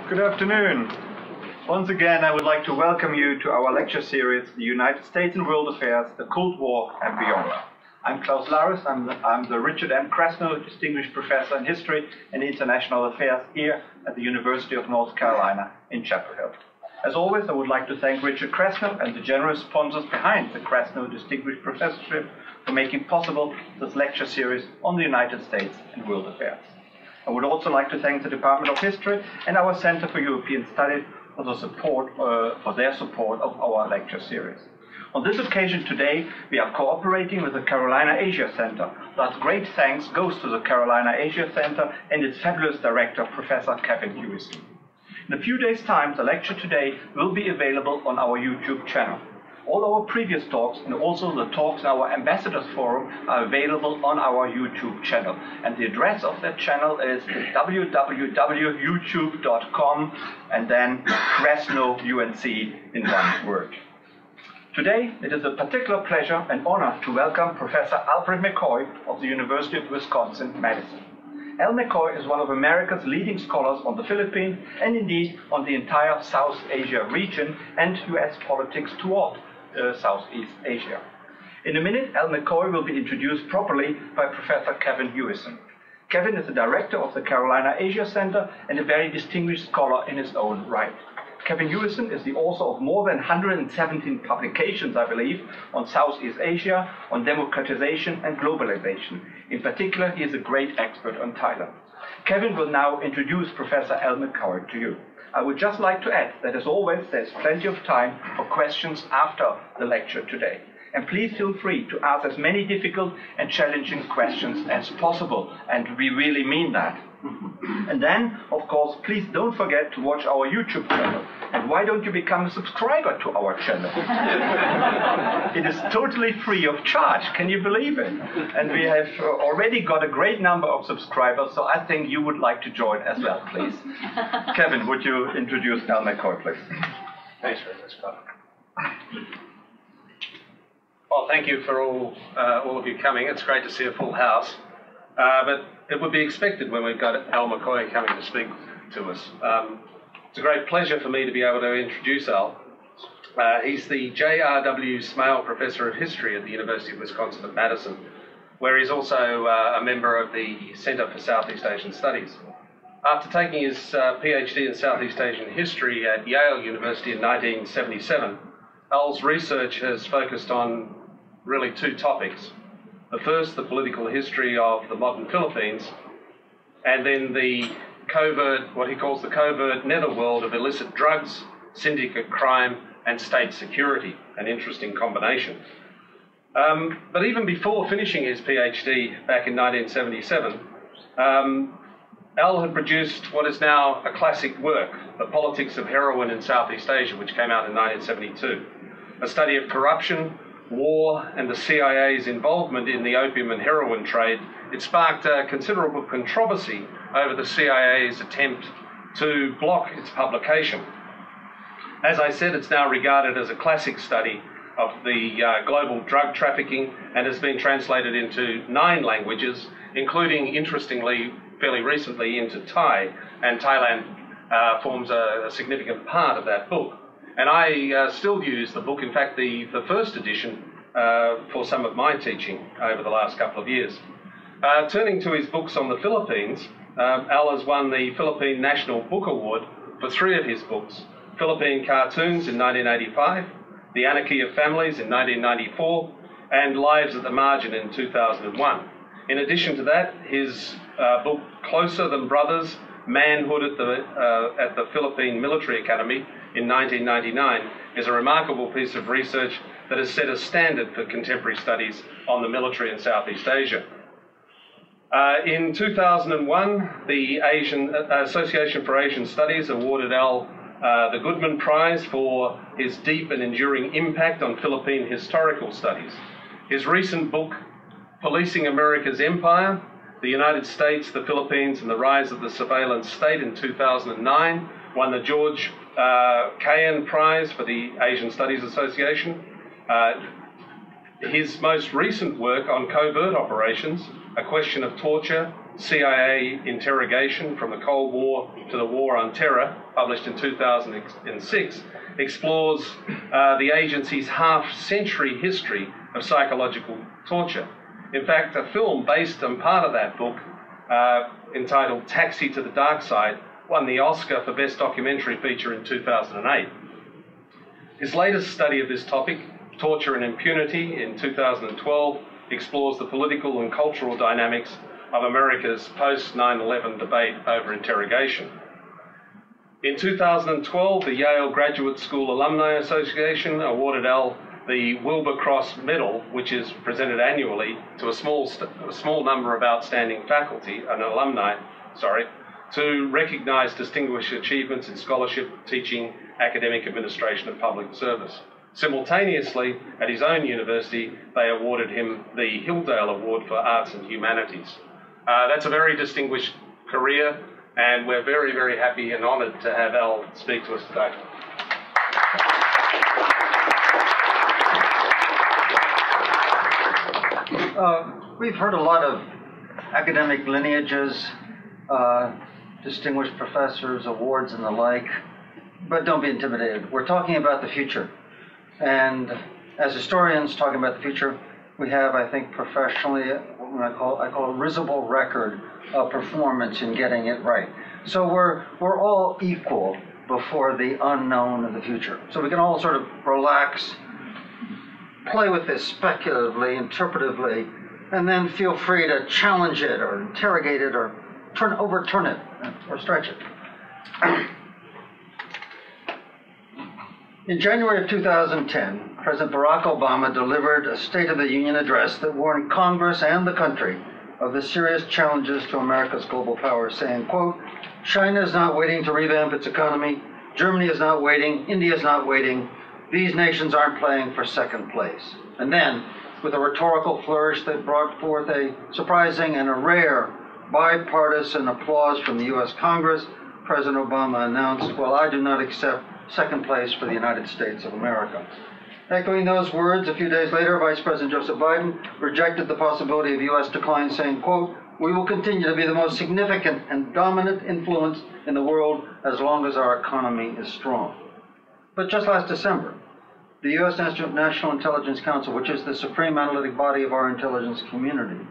Good afternoon. Once again, I would like to welcome you to our lecture series, The United States and World Affairs, the Cold War and Beyond. I'm Klaus Laris. I'm the Richard M. Krasno Distinguished Professor in History and International Affairs here at the University of North Carolina in Chapel Hill. As always, I would like to thank Richard Krasno and the generous sponsors behind the Krasno Distinguished Professorship for making possible this lecture series on the United States and World Affairs. I would also like to thank the Department of History and our Center for European Studies for their support of our lecture series. On this occasion today, we are cooperating with the Carolina Asia Center. Thus, great thanks goes to the Carolina Asia Center and its fabulous director, Professor Kevin Hewison. In a few days' time, the lecture today will be available on our YouTube channel. All our previous talks and also the talks in our Ambassadors Forum are available on our YouTube channel. And the address of that channel is www.youtube.com and then Krasno UNC in one word. Today, it is a particular pleasure and honor to welcome Professor Alfred McCoy of the University of Wisconsin-Madison. Al McCoy is one of America's leading scholars on the Philippines and indeed on the entire South Asia region and US politics toward Southeast Asia. In a minute, Al McCoy will be introduced properly by Professor Kevin Hewison. Kevin is the director of the Carolina Asia Center and a very distinguished scholar in his own right. Kevin Hewison is the author of more than 117 publications, I believe, on Southeast Asia, on democratization and globalization. In particular, he is a great expert on Thailand. Kevin will now introduce Professor Al McCoy to you. I would just like to add that, as always, there's plenty of time for questions after the lecture today. And please feel free to ask as many difficult and challenging questions as possible, and we really mean that. And then, of course, please don't forget to watch our YouTube channel. And why don't you become a subscriber to our channel? It is totally free of charge. Can you believe it? And we have already got a great number of subscribers, so I think you would like to join as well, please. Kevin, would you introduce Al McCoy, please? Thanks very much, Scott. Well, thank you for all of you coming. It's great to see a full house. But it would be expected when we've got Al McCoy coming to speak to us. It's a great pleasure for me to be able to introduce Al. He's the J.R.W. Smale Professor of History at the University of Wisconsin-Madison, where he's also a member of the Center for Southeast Asian Studies. After taking his PhD in Southeast Asian History at Yale University in 1977, Al's research has focused on really two topics. The first, the political history of the modern Philippines, and then the covert, what he calls the covert netherworld of illicit drugs, syndicate crime, and state security, an interesting combination. But even before finishing his PhD back in 1977, Al had produced what is now a classic work, The Politics of Heroin in Southeast Asia, which came out in 1972, a study of corruption, war, and the CIA's involvement in the opium and heroin trade. It sparked considerable controversy over the CIA's attempt to block its publication. As I said, it's now regarded as a classic study of the global drug trafficking and has been translated into 9 languages, including, interestingly, fairly recently into Thai, and Thailand forms a significant part of that book. And I still use the book, in fact, the first edition, for some of my teaching over the last couple of years. Turning to his books on the Philippines, Al has won the Philippine National Book Award for 3 of his books: Philippine Cartoons in 1985, The Anarchy of Families in 1994, and Lives at the Margin in 2001. In addition to that, his book Closer Than Brothers, Manhood at the Philippine Military Academy in 1999 is a remarkable piece of research that has set a standard for contemporary studies on the military in Southeast Asia. In 2001, the Association for Asian Studies awarded Al the Goodman Prize for his deep and enduring impact on Philippine historical studies. His recent book, Policing America's Empire, The United States, the Philippines, and the Rise of the Surveillance State in 2009, won the George Kayan Prize for the Asian Studies Association. His most recent work on covert operations, A Question of Torture, CIA Interrogation from the Cold War to the War on Terror, published in 2006, explores the agency's half-century history of psychological torture. In fact, a film based on part of that book, entitled Taxi to the Dark Side, won the Oscar for Best Documentary Feature in 2008. His latest study of this topic, Torture and Impunity, in 2012, explores the political and cultural dynamics of America's post-9/11 debate over interrogation. In 2012, the Yale Graduate School Alumni Association awarded Al the Wilbur Cross Medal, which is presented annually to a small number of outstanding faculty and alumni, to recognise distinguished achievements in scholarship, teaching, academic administration and public service. Simultaneously, at his own university, they awarded him the Hilldale Award for Arts and Humanities. That's a very distinguished career, and we're very, very happy and honoured to have Al speak to us today. We've heard a lot of academic lineages, distinguished professors, awards, and the like, but don't be intimidated. We're talking about the future. And as historians talking about the future, we have, I think, professionally, what I call a risible record of performance in getting it right. So we're all equal before the unknown of the future. So we can all sort of relax, play with this speculatively, interpretively, and then feel free to challenge it or interrogate it or overturn it or stretch it. In January of 2010, President Barack Obama delivered a State of the Union address that warned Congress and the country of the serious challenges to America's global power, saying, quote, China is not waiting to revamp its economy. Germany is not waiting. India is not waiting. These nations aren't playing for second place. And then, with a rhetorical flourish that brought forth a surprising and a rare bipartisan applause from the U.S. Congress, President Obama announced, well, I do not accept second place for the United States of America. Echoing those words, a few days later, Vice President Joseph Biden rejected the possibility of U.S. decline, saying, quote, we will continue to be the most significant and dominant influence in the world as long as our economy is strong. But just last December, the U.S. National Intelligence Council, which is the supreme analytic body of our intelligence community,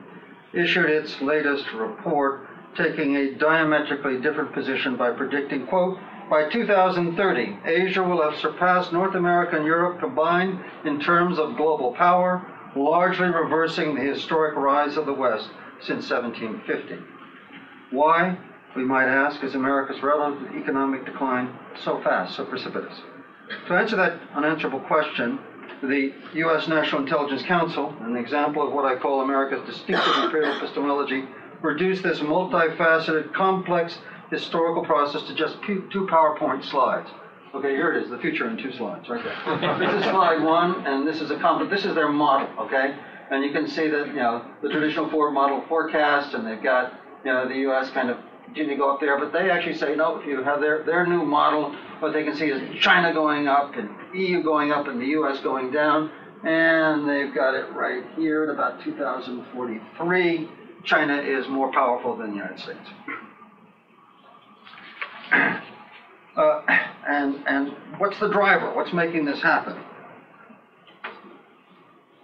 issued its latest report, taking a diametrically different position by predicting, quote, by 2030, Asia will have surpassed North America and Europe combined in terms of global power, largely reversing the historic rise of the West since 1750. Why, we might ask, is America's relative economic decline so fast, so precipitous? To answer that unanswerable question, the U.S. National Intelligence Council, an example of what I call America's distinctive imperial epistemology, reduced this multifaceted, complex historical process to just two PowerPoint slides. Okay, here it is, the future in 2 slides, right there. This is slide 1, and this is this is their model, okay? And you can see that, the traditional Ford model forecast, and they've got, the U.S. kind of continue to go up there, but they actually say, no, if you have their new model, what they can see is China going up, and EU going up, and the U.S. going down, and they've got it right here at about 2043. China is more powerful than the United States. And what's the driver? What's making this happen?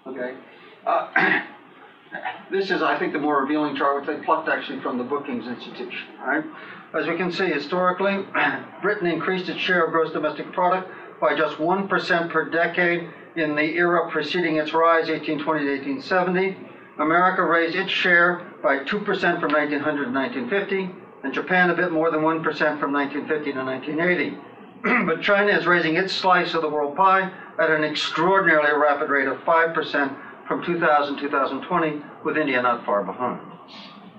Okay. This is, I think, the more revealing chart, which they plucked actually from the Brookings Institution. Right? As we can see, historically, Britain increased its share of gross domestic product by just 1% per decade in the era preceding its rise, 1820 to 1870. America raised its share by 2% from 1900 to 1950. And Japan a bit more than 1% from 1950 to 1980. But China is raising its slice of the world pie at an extraordinarily rapid rate of 5% from 2000 to 2020, with India not far behind.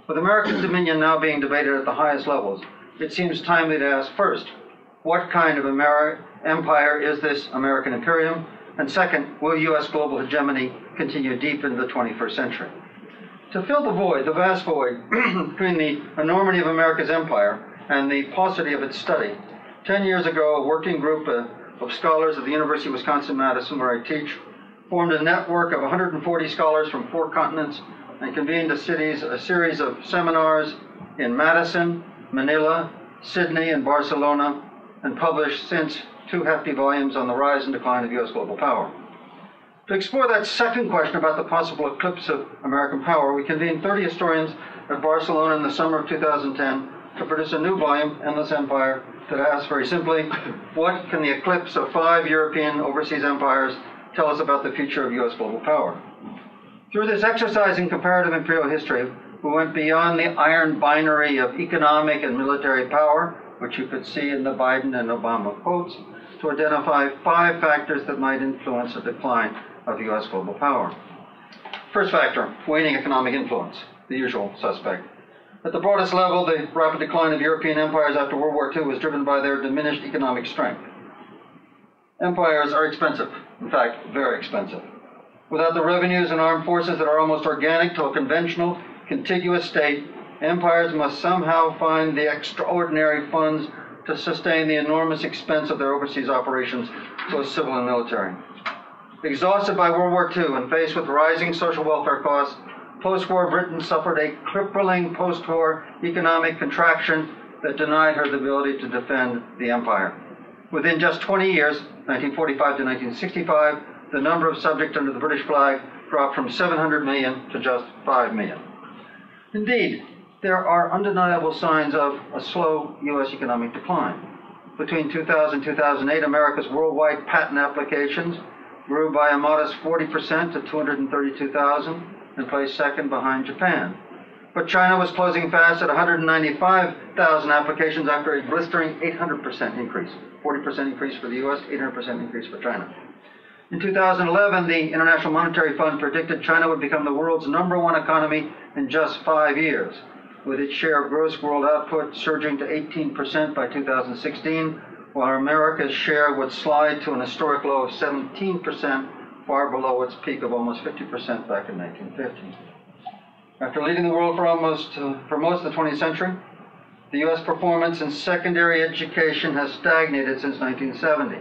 With American dominion now being debated at the highest levels, it seems timely to ask first, what kind of empire is this American imperium? And second, will U.S. global hegemony continue deep into the 21st century? To fill the void, the vast void, between the enormity of America's empire and the paucity of its study, 10 years ago, a working group of scholars at the University of Wisconsin-Madison, where I teach, formed a network of 140 scholars from 4 continents and convened a series of seminars, in Madison, Manila, Sydney, and Barcelona, and published since 2 hefty volumes on the rise and decline of U.S. global power. To explore that second question about the possible eclipse of American power, we convened 30 historians at Barcelona in the summer of 2010 to produce a new volume, Endless Empire, that asks very simply, what can the eclipse of 5 European overseas empires tell us about the future of U.S. global power? Through this exercise in comparative imperial history, we went beyond the iron binary of economic and military power, which you could see in the Biden and Obama quotes, to identify 5 factors that might influence the decline of U.S. global power. First factor, waning economic influence, the usual suspect. At the broadest level, the rapid decline of European empires after World War II was driven by their diminished economic strength. Empires are expensive, in fact, very expensive. Without the revenues and armed forces that are almost organic to a conventional, contiguous state, empires must somehow find the extraordinary funds to sustain the enormous expense of their overseas operations, both civil and military. Exhausted by World War II and faced with rising social welfare costs, post-war Britain suffered a crippling post-war economic contraction that denied her the ability to defend the empire. Within just 20 years, 1945 to 1965, the number of subjects under the British flag dropped from 700 million to just 5 million. Indeed, there are undeniable signs of a slow U.S. economic decline. Between 2000 and 2008, America's worldwide patent applications grew by a modest 40% to 232,000 and placed second behind Japan. But China was closing fast at 195,000 applications after a blistering 800% increase. 40% increase for the U.S., 800% increase for China. In 2011, the International Monetary Fund predicted China would become the world's #1 economy in just 5 years, with its share of gross world output surging to 18% by 2016, while America's share would slide to an historic low of 17%, far below its peak of almost 50% back in 1950. After leading the world for most of the 20th century, the U.S. performance in secondary education has stagnated since 1970.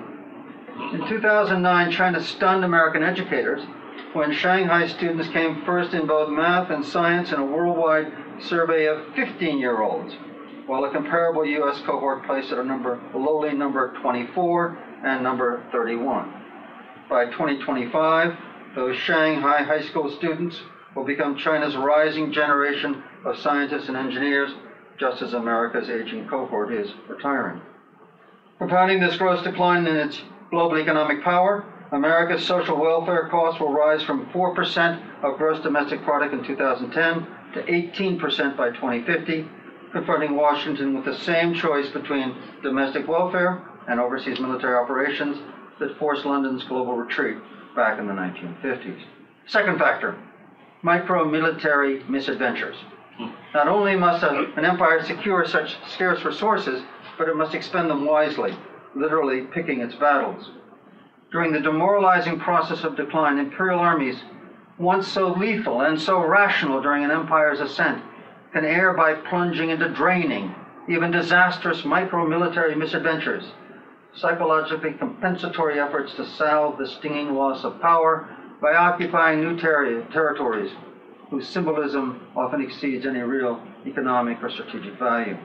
In 2009, China stunned American educators when Shanghai students came first in both math and science in a worldwide survey of 15-year-olds, while a comparable U.S. cohort placed at a lowly number 24 and number 31. By 2025, those Shanghai high school students will become China's rising generation of scientists and engineers, just as America's aging cohort is retiring. Compounding this gross decline in its global economic power, America's social welfare costs will rise from 4% of gross domestic product in 2010 to 18% by 2050, confronting Washington with the same choice between domestic welfare and overseas military operations that forced London's global retreat back in the 1950s. Second factor, micro-military misadventures. Not only must an empire secure such scarce resources, but it must expend them wisely, literally picking its battles. During the demoralizing process of decline, imperial armies, once so lethal and so rational during an empire's ascent, can err by plunging into draining, even disastrous micro-military misadventures, psychologically compensatory efforts to salve the stinging loss of power by occupying new territories whose symbolism often exceeds any real economic or strategic value.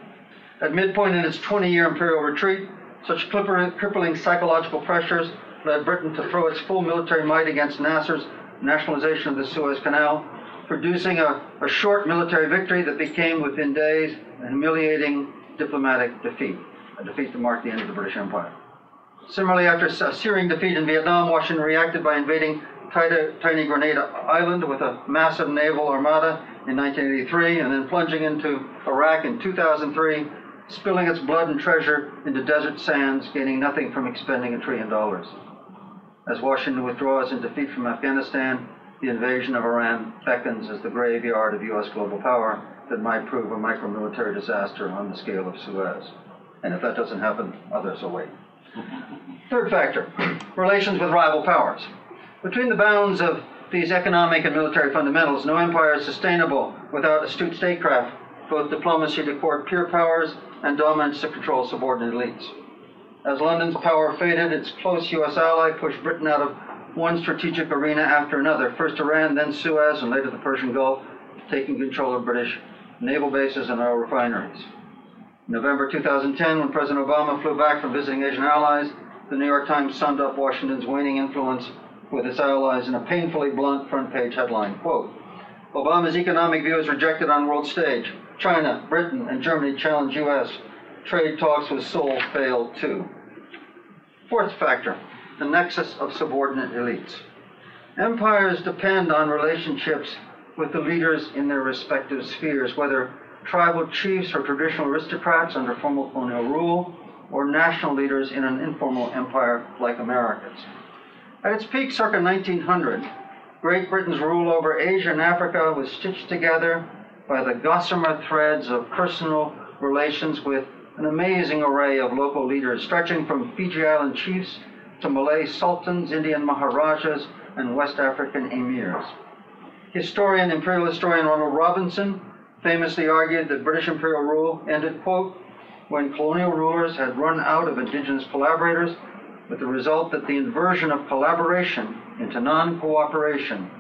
At midpoint in its 20-year imperial retreat, such crippling psychological pressures led Britain to throw its full military might against Nasser's nationalization of the Suez Canal, producing a short military victory that became, within days, a humiliating diplomatic defeat, a defeat that marked the end of the British Empire. Similarly, after a searing defeat in Vietnam, Washington reacted by invading tiny Grenada Island with a massive naval armada in 1983, and then plunging into Iraq in 2003, spilling its blood and treasure into desert sands, gaining nothing from expending $1 trillion. As Washington withdraws in defeat from Afghanistan, the invasion of Iran beckons as the graveyard of U.S. global power that might prove a micro-military disaster on the scale of Suez. And if that doesn't happen, others will wait. Third factor, relations with rival powers. Between the bounds of these economic and military fundamentals, no empire is sustainable without astute statecraft, both diplomacy to court peer powers and dominance to control subordinate elites. As London's power faded, its close U.S. ally pushed Britain out of one strategic arena after another, first Iran, then Suez, and later the Persian Gulf, taking control of British naval bases, and oil refineries. In November 2010, when President Obama flew back from visiting Asian allies, the New York Times summed up Washington's waning influence with its allies in a painfully blunt front-page headline, quote, Obama's economic view is rejected on world stage. China, Britain, and Germany challenge U.S. Trade talks with Seoul failed too. Fourth factor, the nexus of subordinate elites. Empires depend on relationships with the leaders in their respective spheres, whether tribal chiefs or traditional aristocrats under formal colonial rule, or national leaders in an informal empire like America's. At its peak circa 1900, Great Britain's rule over Asia and Africa was stitched together by the gossamer threads of personal relations with an amazing array of local leaders, stretching from Fiji Island chiefs to Malay sultans, Indian maharajas, and West African emirs. Imperial historian Ronald Robinson famously argued that British imperial rule ended, quote, when colonial rulers had run out of indigenous collaborators, with the result that the inversion of collaboration into non-cooperation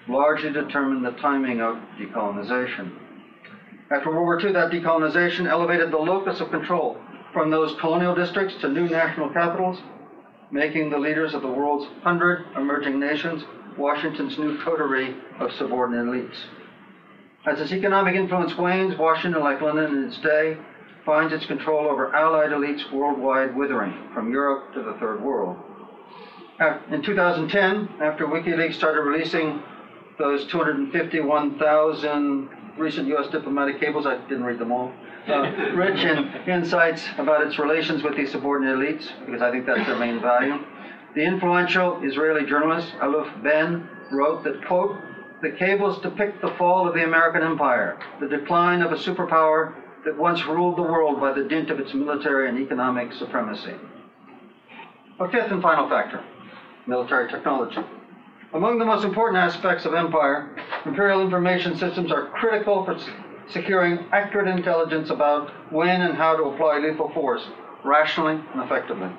largely determined the timing of decolonization. After World War II, that decolonization elevated the locus of control from those colonial districts to new national capitals, making the leaders of the world's 100 emerging nations Washington's new coterie of subordinate elites. As its economic influence wanes, Washington, like London in its day, finds its control over allied elites worldwide withering, from Europe to the Third World. In 2010, after WikiLeaks started releasing those 251,000 recent U.S. diplomatic cables, I didn't read them all, rich in insights about its relations with these subordinate elites, because I think that's their main value, the influential Israeli journalist Aluf Ben wrote that, quote, the cables depict the fall of the American empire, the decline of a superpower that once ruled the world by the dint of its military and economic supremacy. A fifth and final factor, military technology. Among the most important aspects of empire, imperial information systems are critical for securing accurate intelligence about when and how to apply lethal force rationally and effectively.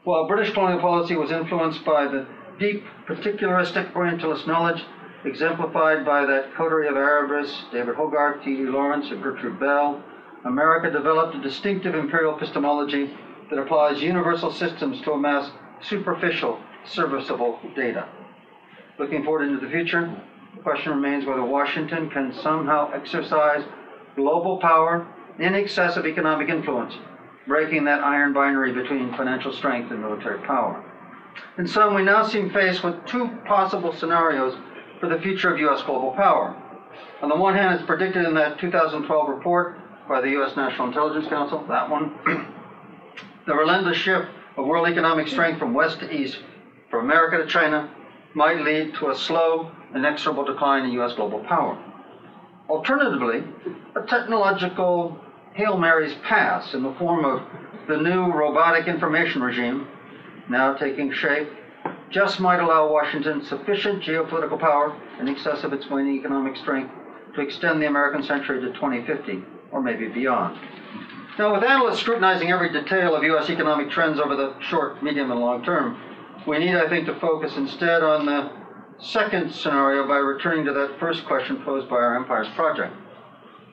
While British colonial policy was influenced by the deep, particularistic Orientalist knowledge exemplified by that coterie of Arabists, David Hogarth, T.E. Lawrence, and Gertrude Bell, America developed a distinctive imperial epistemology that applies universal systems to amass superficial, serviceable data. Looking forward into the future, the question remains whether Washington can somehow exercise global power in excess of economic influence, breaking that iron binary between financial strength and military power. In sum, we now seem faced with two possible scenarios for the future of U.S. global power. On the one hand, it's predicted in that 2012 report by the U.S. National Intelligence Council, that one, the relentless shift of world economic strength from west to east, from America to China, might lead to a slow, inexorable decline in U.S. global power. Alternatively, a technological Hail Mary's pass in the form of the new robotic information regime, now taking shape, just might allow Washington sufficient geopolitical power in excess of its waning economic strength to extend the American century to 2050, or maybe beyond. Now, with analysts scrutinizing every detail of U.S. economic trends over the short, medium, and long term, we need, I think, to focus instead on the second scenario by returning to that first question posed by our Empires Project.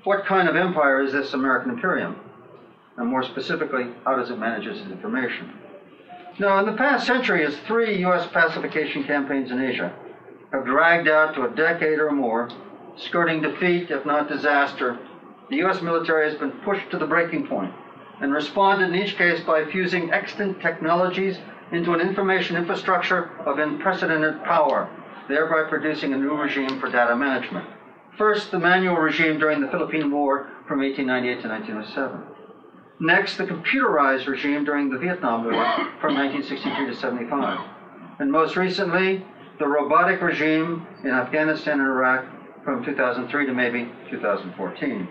What kind of empire is this American imperium? And more specifically, how does it manage its information? Now, in the past century, as 3 U.S. pacification campaigns in Asia have dragged out to a decade or more, skirting defeat, if not disaster, the U.S. military has been pushed to the breaking point and responded in each case by fusing extant technologies into an information infrastructure of unprecedented power, thereby producing a new regime for data management. First, the manual regime during the Philippine War from 1898 to 1907. Next, the computerized regime during the Vietnam War from 1963 to 75. And most recently, the robotic regime in Afghanistan and Iraq from 2003 to maybe 2014.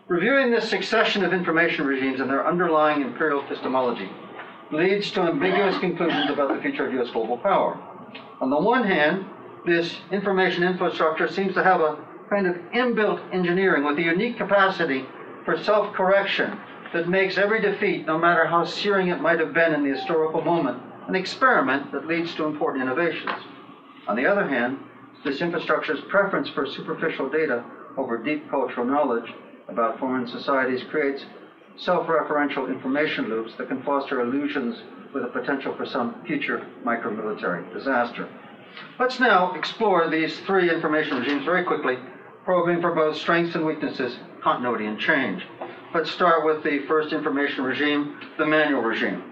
Reviewing this succession of information regimes and their underlying imperial epistemology leads to ambiguous conclusions about the future of U.S. global power. On the one hand, this information infrastructure seems to have a kind of inbuilt engineering with a unique capacity for self-correction that makes every defeat, no matter how searing it might have been in the historical moment, an experiment that leads to important innovations. On the other hand, this infrastructure's preference for superficial data over deep cultural knowledge about foreign societies creates self-referential information loops that can foster illusions with a potential for some future micro-military disaster. Let's now explore these three information regimes very quickly, probing for both strengths and weaknesses, continuity and change. Let's start with the first information regime, the manual regime.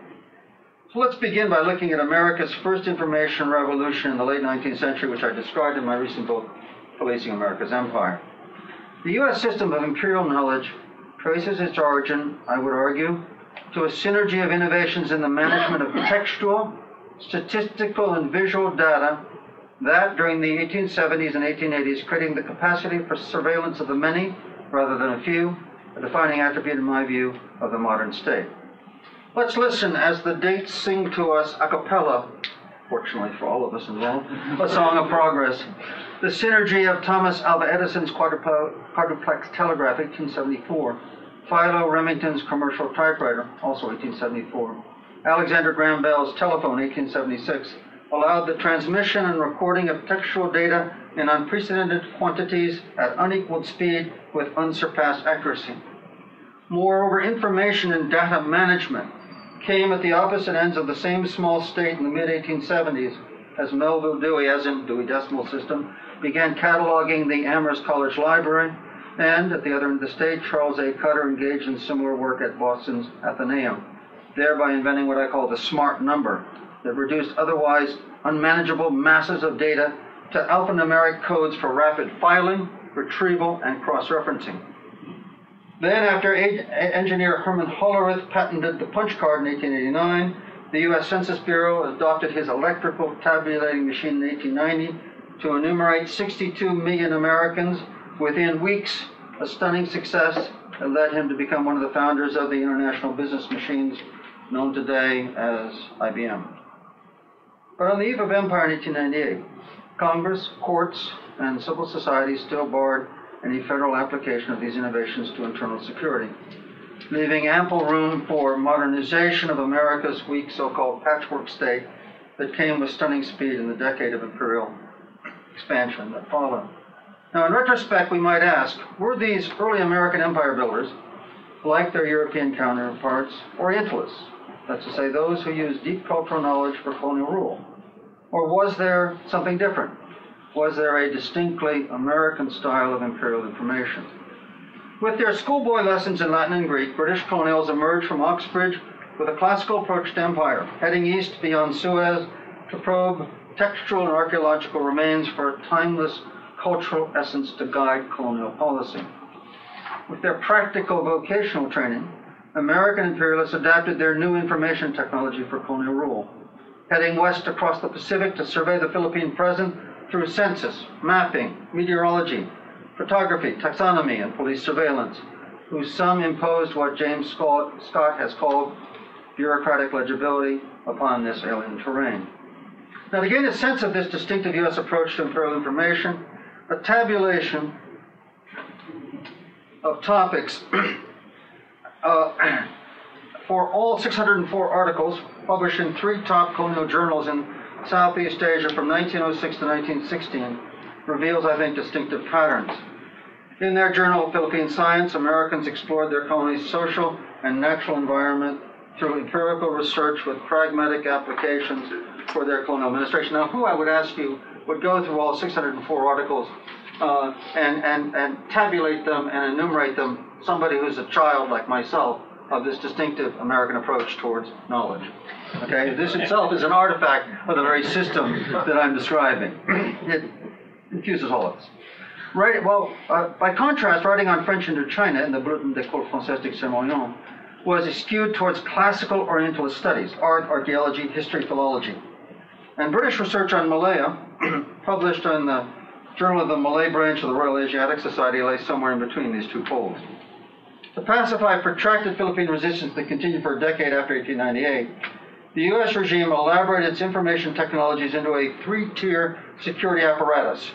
So let's begin by looking at America's first information revolution in the late 19th century, which I described in my recent book, Policing America's Empire. The U.S. system of imperial knowledge traces its origin, I would argue, to a synergy of innovations in the management of textual, statistical, and visual data that, during the 1870s and 1880s, creating the capacity for surveillance of the many rather than a few, a defining attribute, in my view, of the modern state. Let's listen as the dates sing to us a cappella, fortunately for all of us involved, a song of progress. The synergy of Thomas Alva Edison's quadruplex telegraph, 1874, Philo Remington's commercial typewriter, also 1874, Alexander Graham Bell's telephone, 1876, allowed the transmission and recording of textual data in unprecedented quantities at unequaled speed with unsurpassed accuracy. Moreover, information and data management came at the opposite ends of the same small state in the mid-1870s as Melville Dewey, as in Dewey Decimal System, began cataloging the Amherst College Library, and at the other end of the state, Charles A. Cutter engaged in similar work at Boston's Athenaeum, thereby inventing what I call the smart number that reduced otherwise unmanageable masses of data to alphanumeric codes for rapid filing, retrieval, and cross-referencing. Then, after engineer Herman Hollerith patented the punch card in 1889, the U.S. Census Bureau adopted his electrical tabulating machine in 1890 to enumerate 62 million Americans within weeks, a stunning success that led him to become one of the founders of the international business machines known today as IBM. But on the eve of empire in 1898, Congress, courts, and civil society still barred any federal application of these innovations to internal security, leaving ample room for modernization of America's weak so-called patchwork state that came with stunning speed in the decade of imperial expansion that followed. Now, in retrospect, we might ask, were these early American empire builders, like their European counterparts, Orientalists? That's to say, those who used deep cultural knowledge for colonial rule. Or was there something different? Was there a distinctly American style of imperial information? With their schoolboy lessons in Latin and Greek, British colonials emerged from Oxbridge with a classical approach to empire, heading east beyond Suez to probe textual and archaeological remains for a timeless cultural essence to guide colonial policy. With their practical vocational training, American imperialists adapted their new information technology for colonial rule, heading west across the Pacific to survey the Philippine present through census, mapping, meteorology, photography, taxonomy, and police surveillance, whose sum imposed what James Scott has called bureaucratic legibility upon this alien terrain. Now, to gain a sense of this distinctive U.S. approach to imperial information, a tabulation of topics for all 604 articles published in 3 top colonial journals in Southeast Asia from 1906 to 1916 reveals, I think, distinctive patterns. In their journal, Philippine Science, Americans explored their colony's social and natural environment through empirical research with pragmatic applications for their colonial administration. Now, who, I would ask you, would go through all 604 articles and tabulate them and enumerate them, somebody who's a child like myself, of this distinctive American approach towards knowledge? Okay, this itself is an artifact of the very system that I'm describing. It confuses all of us. Right, well, by contrast, writing on French Indochina in the Bulletin d'École Française d'Extrême-Orient was skewed towards classical Orientalist studies, art, archaeology, history, philology. And British research on Malaya, published in the Journal of the Malay Branch of the Royal Asiatic Society, lay somewhere in between these two poles. To pacify protracted Philippine resistance that continued for a decade after 1898, the U.S. regime elaborated its information technologies into a 3-tier security apparatus: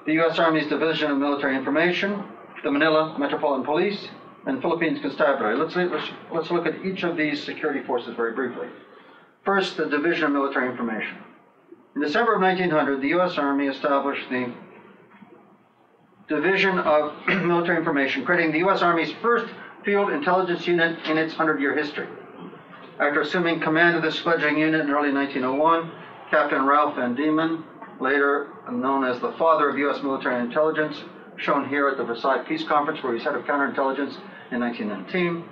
the U.S. Army's Division of Military Information, the Manila Metropolitan Police, and Philippines Constabulary. Let's look at each of these security forces very briefly. First, the Division of Military Information. In December of 1900, the U.S. Army established the Division of Military Information, creating the U.S. Army's first field intelligence unit in its 100-year history. After assuming command of this fledgling unit in early 1901, Captain Ralph Van Diemen, later known as the father of U.S. military intelligence, shown here at the Versailles Peace Conference, where he's head of counterintelligence in 1919,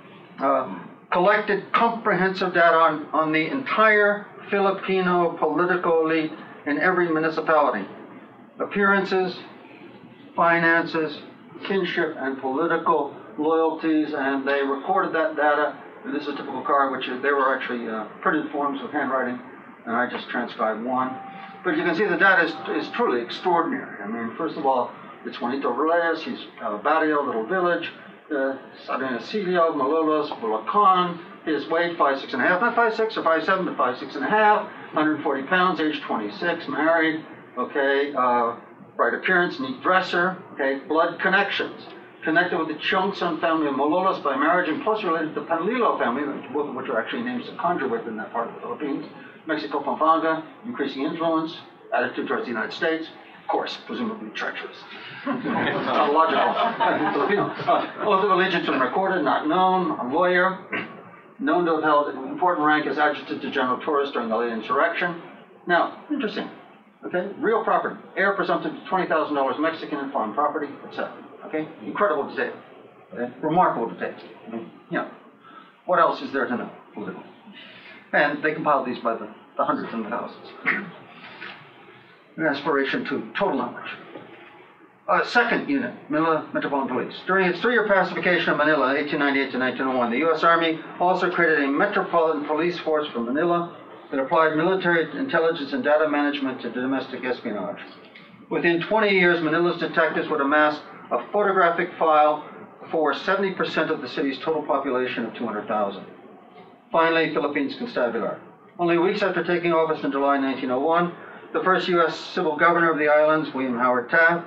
collected comprehensive data on the entire Filipino political elite in every municipality. Appearances, finances, kinship, and political loyalties, and they recorded that data. And this is a typical card, which they were actually printed forms with handwriting, and I just transcribed one. But you can see the data is truly extraordinary. I mean, first of all, it's Juanito Reyes, he's Barrio, little village, Sarinacillo, Malolos, Bulacan, his weight 5'6.5", not 5'6" or 5'7", but 5'6.5", 140 pounds, age 26, married, okay, bright appearance, neat dresser, okay, blood connections, connected with the Chongson family of Malolos by marriage, and plus related to the Panlilo family, both of which are actually names to conjure with in that part of the Philippines. Mexico, Pampanga, increasing influence, attitude towards the United States, of course, presumably treacherous. Logical. Filipino. Oath of allegiance unrecorded, not known, a lawyer, known to have held an important rank as adjutant to General Torres during the late insurrection. Now, interesting, okay, real property, heir presumptive to $20,000 Mexican and foreign property, etc. Okay, incredible detail, okay? Remarkable detail. I mean, what else is there to know politically? And they compiled these by the hundreds and the thousands. An aspiration to total knowledge. Second unit, Manila Metropolitan Police. During its 3-year pacification of Manila, 1898 to 1901, the U.S. Army also created a Metropolitan Police Force for Manila that applied military intelligence and data management to domestic espionage. Within 20 years, Manila's detectives would amass a photographic file for 70% of the city's total population of 200,000. Finally, Philippines Constabulary. Only weeks after taking office in July 1901, the first U.S. civil governor of the islands, William Howard Taft,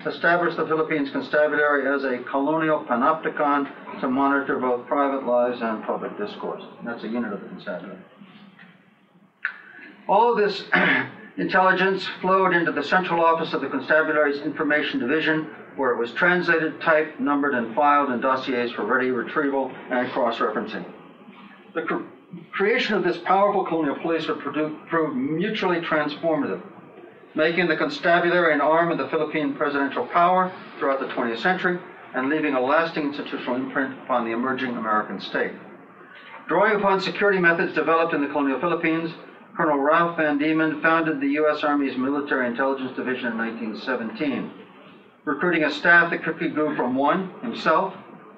established the Philippines Constabulary as a colonial panopticon to monitor both private lives and public discourse. And that's a unit of the Constabulary. All of this intelligence flowed into the central office of the Constabulary's Information Division, where it was translated, typed, numbered, and filed in dossiers for ready retrieval and cross-referencing. The creation of this powerful colonial police would prove mutually transformative, making the constabulary an arm of the Philippine presidential power throughout the 20th century and leaving a lasting institutional imprint upon the emerging American state. Drawing upon security methods developed in the colonial Philippines, Colonel Ralph Van Diemen founded the U.S. Army's Military Intelligence Division in 1917, recruiting a staff that quickly grew from himself,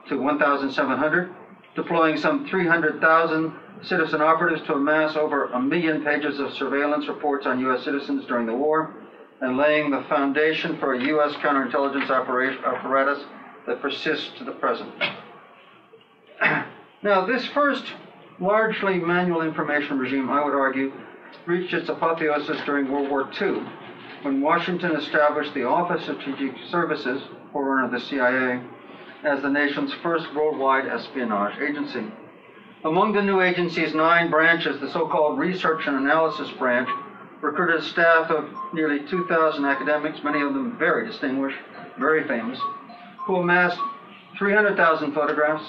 to 1,700, deploying some 300,000 citizen operatives to amass over 1 million pages of surveillance reports on U.S. citizens during the war, and laying the foundation for a U.S. counterintelligence apparatus that persists to the present. Now, this first largely manual information regime, I would argue, reached its apotheosis during World War II, when Washington established the Office of Strategic Services, forerunner of the CIA, as the nation's first worldwide espionage agency. Among the new agency's 9 branches, the so-called Research and Analysis Branch recruited a staff of nearly 2,000 academics, many of them very distinguished, very famous, who amassed 300,000 photographs,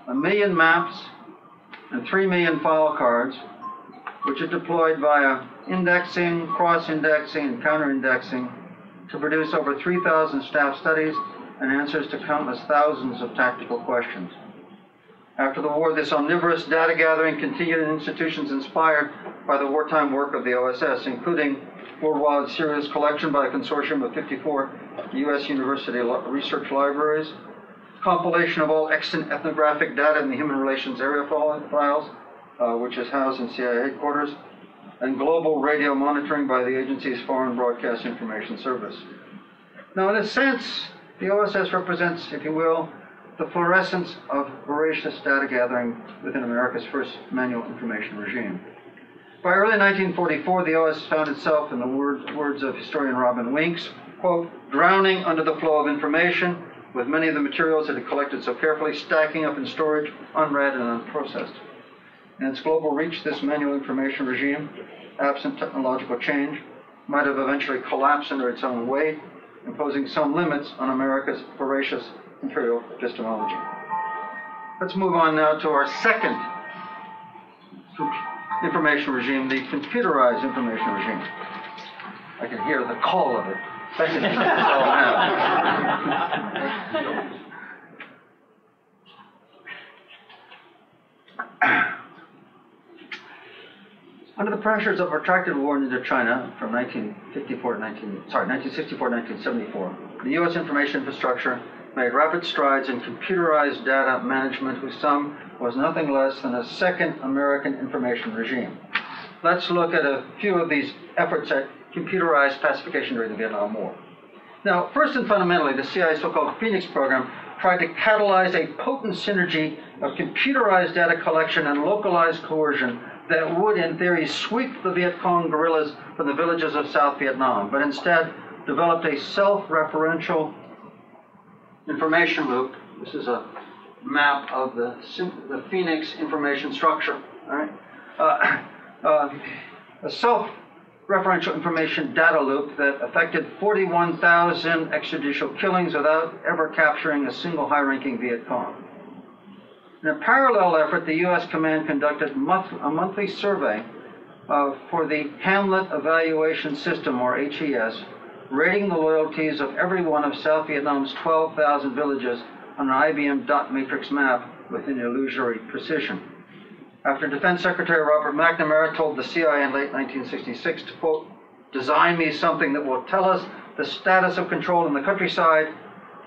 1 million maps, and 3 million file cards, which are deployed via indexing, cross-indexing, and counter-indexing to produce over 3,000 staff studies and answers to countless thousands of tactical questions. After the war, this omnivorous data gathering continued in institutions inspired by the wartime work of the OSS, including worldwide serious collection by a consortium of 54 U.S. university research libraries, compilation of all extant ethnographic data in the Human Relations Area Files, which is housed in CIA headquarters, and global radio monitoring by the agency's Foreign Broadcast Information Service. Now, in a sense, the OSS represents, if you will, the fluorescence of voracious data gathering within America's first manual information regime. By early 1944, the OSS found itself, in the words of historian Robin Winks, quote, drowning under the flow of information, with many of the materials it had collected so carefully stacking up in storage, unread and unprocessed. In its global reach, this manual information regime, absent technological change, might have eventually collapsed under its own weight, imposing some limits on America's voracious imperial epistemology. Let's move on now to our second information regime, the computerized information regime. I can hear the call of it. Under the pressures of a protracted war in Indochina from 1964 to 1974, the U.S. information infrastructure made rapid strides in computerized data management, whose sum was nothing less than a second American information regime. Let's look at a few of these efforts at computerized pacification during the Vietnam War. Now, first and fundamentally, the CIA's so-called Phoenix program tried to catalyze a potent synergy of computerized data collection and localized coercion that would, in theory, sweep the Viet Cong guerrillas from the villages of South Vietnam, but instead developed a self-referential information loop. This is a map of the Phoenix information structure. All right? A self-referential information data loop that affected 41,000 extrajudicial killings without ever capturing a single high-ranking Viet Cong. In a parallel effort, the U.S. Command conducted a monthly survey for the Hamlet Evaluation System, or HES, rating the loyalties of every one of South Vietnam's 12,000 villages on an IBM dot matrix map with an illusory precision. After Defense Secretary Robert McNamara told the CIA in late 1966 to, quote, design me something that will tell us the status of control in the countryside,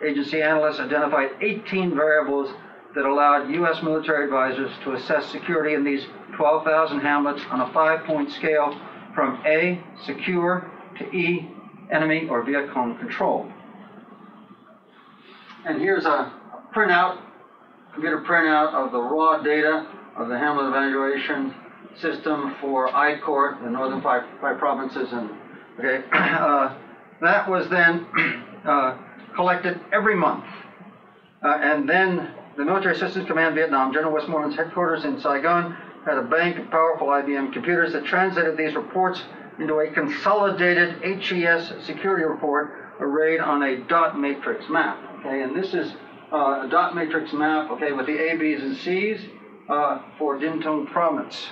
agency analysts identified 18 variables that allowed U.S. military advisors to assess security in these 12,000 hamlets on a 5-point scale from A, secure, to E, enemy or Viet Cong control. And here's a printout, computer printout of the raw data of the Hamlet Evaluation System for I-Court, the northern five provinces. And okay, that was then collected every month. And then the Military Assistance Command Vietnam, General Westmoreland's headquarters in Saigon, had a bank of powerful IBM computers that translated these reports into a consolidated HES security report arrayed on a dot matrix map. Okay, and this is a dot matrix map, okay, with the A, B's, and C's for Din Tung province.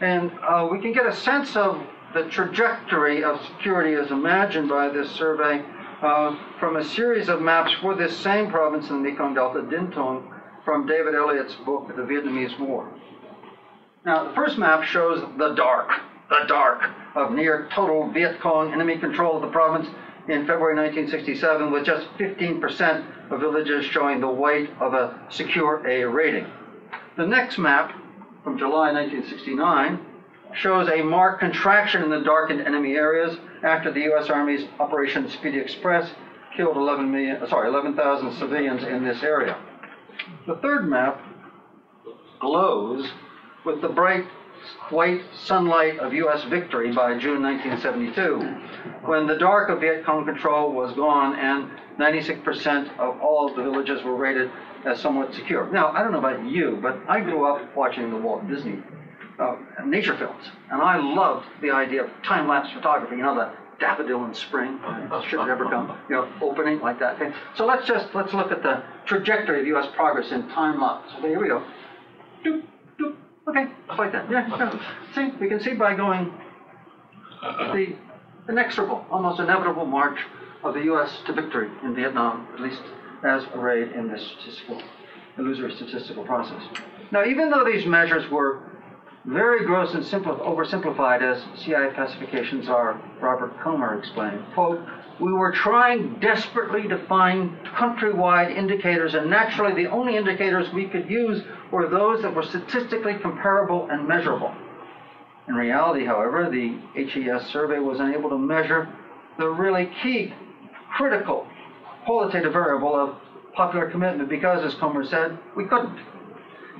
And we can get a sense of the trajectory of security as imagined by this survey from a series of maps for this same province in the Mekong Delta, Din Tung, from David Elliott's book, The Vietnamese War. Now, the first map shows the dark of near total Viet Cong enemy control of the province in February 1967, with just 15% of villages showing the white of a secure A rating. The next map, from July 1969, shows a marked contraction in the darkened enemy areas after the U.S. Army's Operation Speedy Express killed 11,000 civilians in this area. The third map glows with the bright white sunlight of U.S. victory by June 1972, when the dark of Viet Cong control was gone and 96% of all of the villages were rated as somewhat secure. Now, I don't know about you, but I grew up watching the Walt Disney nature films, and I loved the idea of time-lapse photography, you know, the daffodil in spring, should it ever come, you know, opening like that. Okay. So let's look at the trajectory of U.S. progress in time-lapse. Okay, here we go. Doop, doop. Okay, just like that. Yeah. See, we can see by going the inexorable, almost inevitable march of the U.S. to victory in Vietnam, at least as arrayed in this illusory statistical process. Now, even though these measures were very gross and oversimplified, as CIA pacifications are, Robert Comer explained, quote, we were trying desperately to find countrywide indicators, and naturally the only indicators we could use were those that were statistically comparable and measurable. In reality, however, the HES survey was unable to measure the really key, critical, qualitative variable of popular commitment because, as Comer said, we couldn't.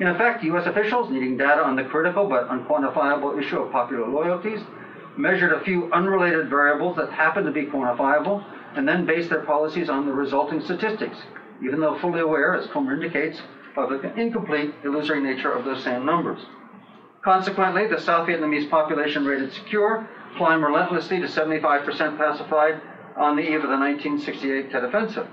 In effect, U.S. officials, needing data on the critical but unquantifiable issue of popular loyalties, measured a few unrelated variables that happened to be quantifiable, and then based their policies on the resulting statistics, even though fully aware, as Comer indicates, of the incomplete, illusory nature of those same numbers. Consequently, the South Vietnamese population rated secure climbed relentlessly to 75% pacified on the eve of the 1968 Tet Offensive.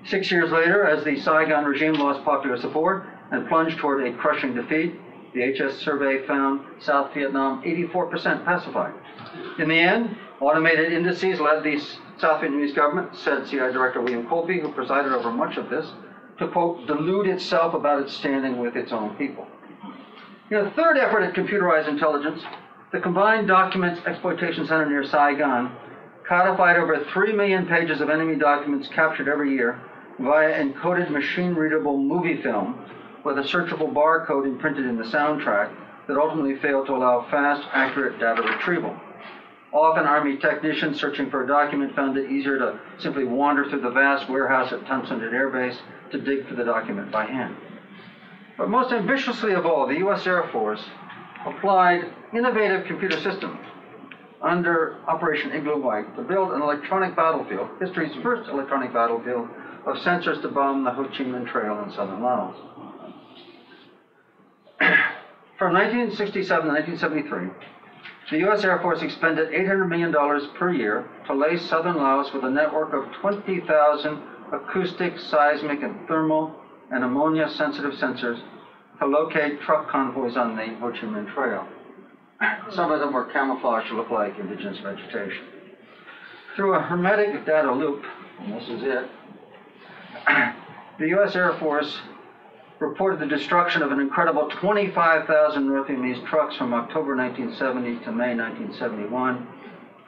6 years later, as the Saigon regime lost popular support and plunged toward a crushing defeat, the HS survey found South Vietnam 84% pacified. In the end, automated indices led the South Vietnamese government, said CIA Director William Colby, who presided over much of this, to, quote, delude itself about its standing with its own people. In a third effort at computerized intelligence, the Combined Documents Exploitation Center near Saigon codified over 3 million pages of enemy documents captured every year via encoded machine-readable movie film with a searchable barcode imprinted in the soundtrack that ultimately failed to allow fast, accurate data retrieval. Often, Army technicians searching for a document found it easier to simply wander through the vast warehouse at Townsend Air Base to dig for the document by hand. But most ambitiously of all, the U.S. Air Force applied innovative computer systems under Operation Igloo White to build an electronic battlefield, history's first electronic battlefield, of sensors to bomb the Ho Chi Minh Trail in southern Laos. From 1967 to 1973, the U.S. Air Force expended $800 million per year to lace southern Laos with a network of 20,000 acoustic, seismic, and thermal and ammonia-sensitive sensors to locate truck convoys on the Ho Chi Minh Trail. Some of them were camouflaged to look like indigenous vegetation. Through a hermetic data loop, and this is it, the U.S. Air Force reported the destruction of an incredible 25,000 North Vietnamese trucks from October 1970 to May 1971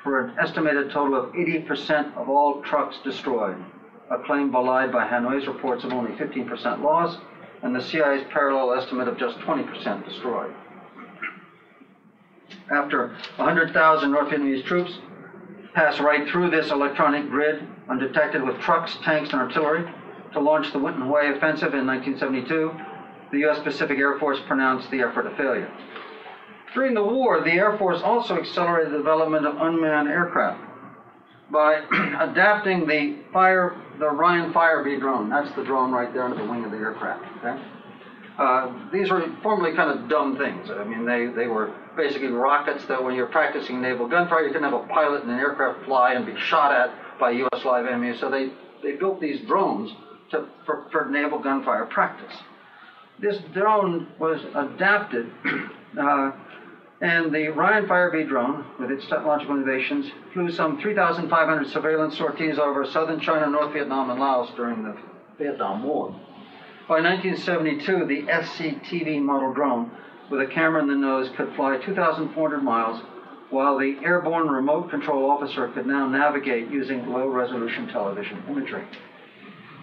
for an estimated total of 80% of all trucks destroyed, a claim belied by Hanoi's reports of only 15% loss and the CIA's parallel estimate of just 20% destroyed. After 100,000 North Vietnamese troops passed right through this electronic grid undetected with trucks, tanks, and artillery to launch the Winton Hue offensive in 1972, the U.S. Pacific Air Force pronounced the effort a failure. During the war, the Air Force also accelerated the development of unmanned aircraft by adapting the Ryan Firebee drone. That's the drone right there under the wing of the aircraft. Okay? These were formerly kind of dumb things. I mean, they were basically rockets that when you're practicing naval gunfire, you couldn't have a pilot in an aircraft fly and be shot at by U.S. live enemies. So they built these drones for naval gunfire practice. This drone was adapted, and the Ryan Firebee drone, with its technological innovations, flew some 3,500 surveillance sorties over southern China, North Vietnam, and Laos during the Vietnam War. By 1972, the SCTV model drone, with a camera in the nose, could fly 2,400 miles, while the airborne remote control officer could now navigate using low-resolution television imagery.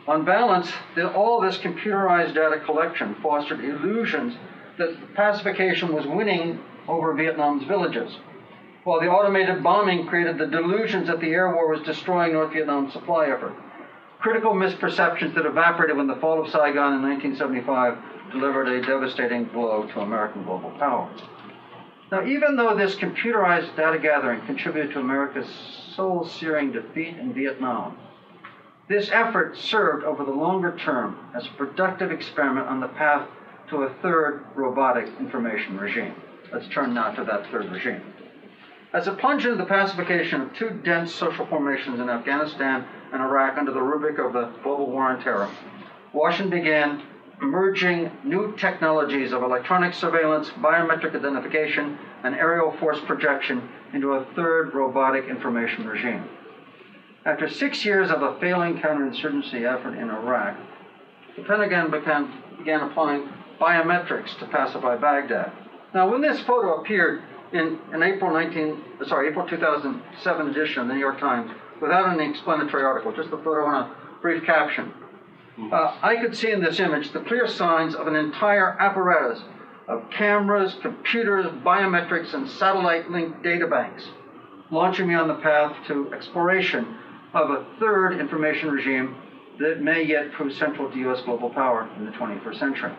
On balance, all this computerized data collection fostered illusions that pacification was winning over Vietnam's villages, while the automated bombing created the delusions that the air war was destroying North Vietnam's supply effort. Critical misperceptions that evaporated when the fall of Saigon in 1975 delivered a devastating blow to American global power. Now, even though this computerized data gathering contributed to America's soul-searing defeat in Vietnam, this effort served over the longer term as a productive experiment on the path to a third robotic information regime. Let's turn now to that third regime. As it plunged into the pacification of two dense social formations in Afghanistan and Iraq under the rubric of the global war on terror, Washington began merging new technologies of electronic surveillance, biometric identification, and aerial force projection into a third robotic information regime. After 6 years of a failing counterinsurgency effort in Iraq, the Pentagon began applying biometrics to pacify Baghdad. Now, when this photo appeared in an April 2007 edition of the New York Times, without any explanatory article, just a photo and a brief caption, I could see in this image the clear signs of an entire apparatus of cameras, computers, biometrics, and satellite-linked databanks, launching me on the path to exploration of a third information regime that may yet prove central to U.S. global power in the 21st century.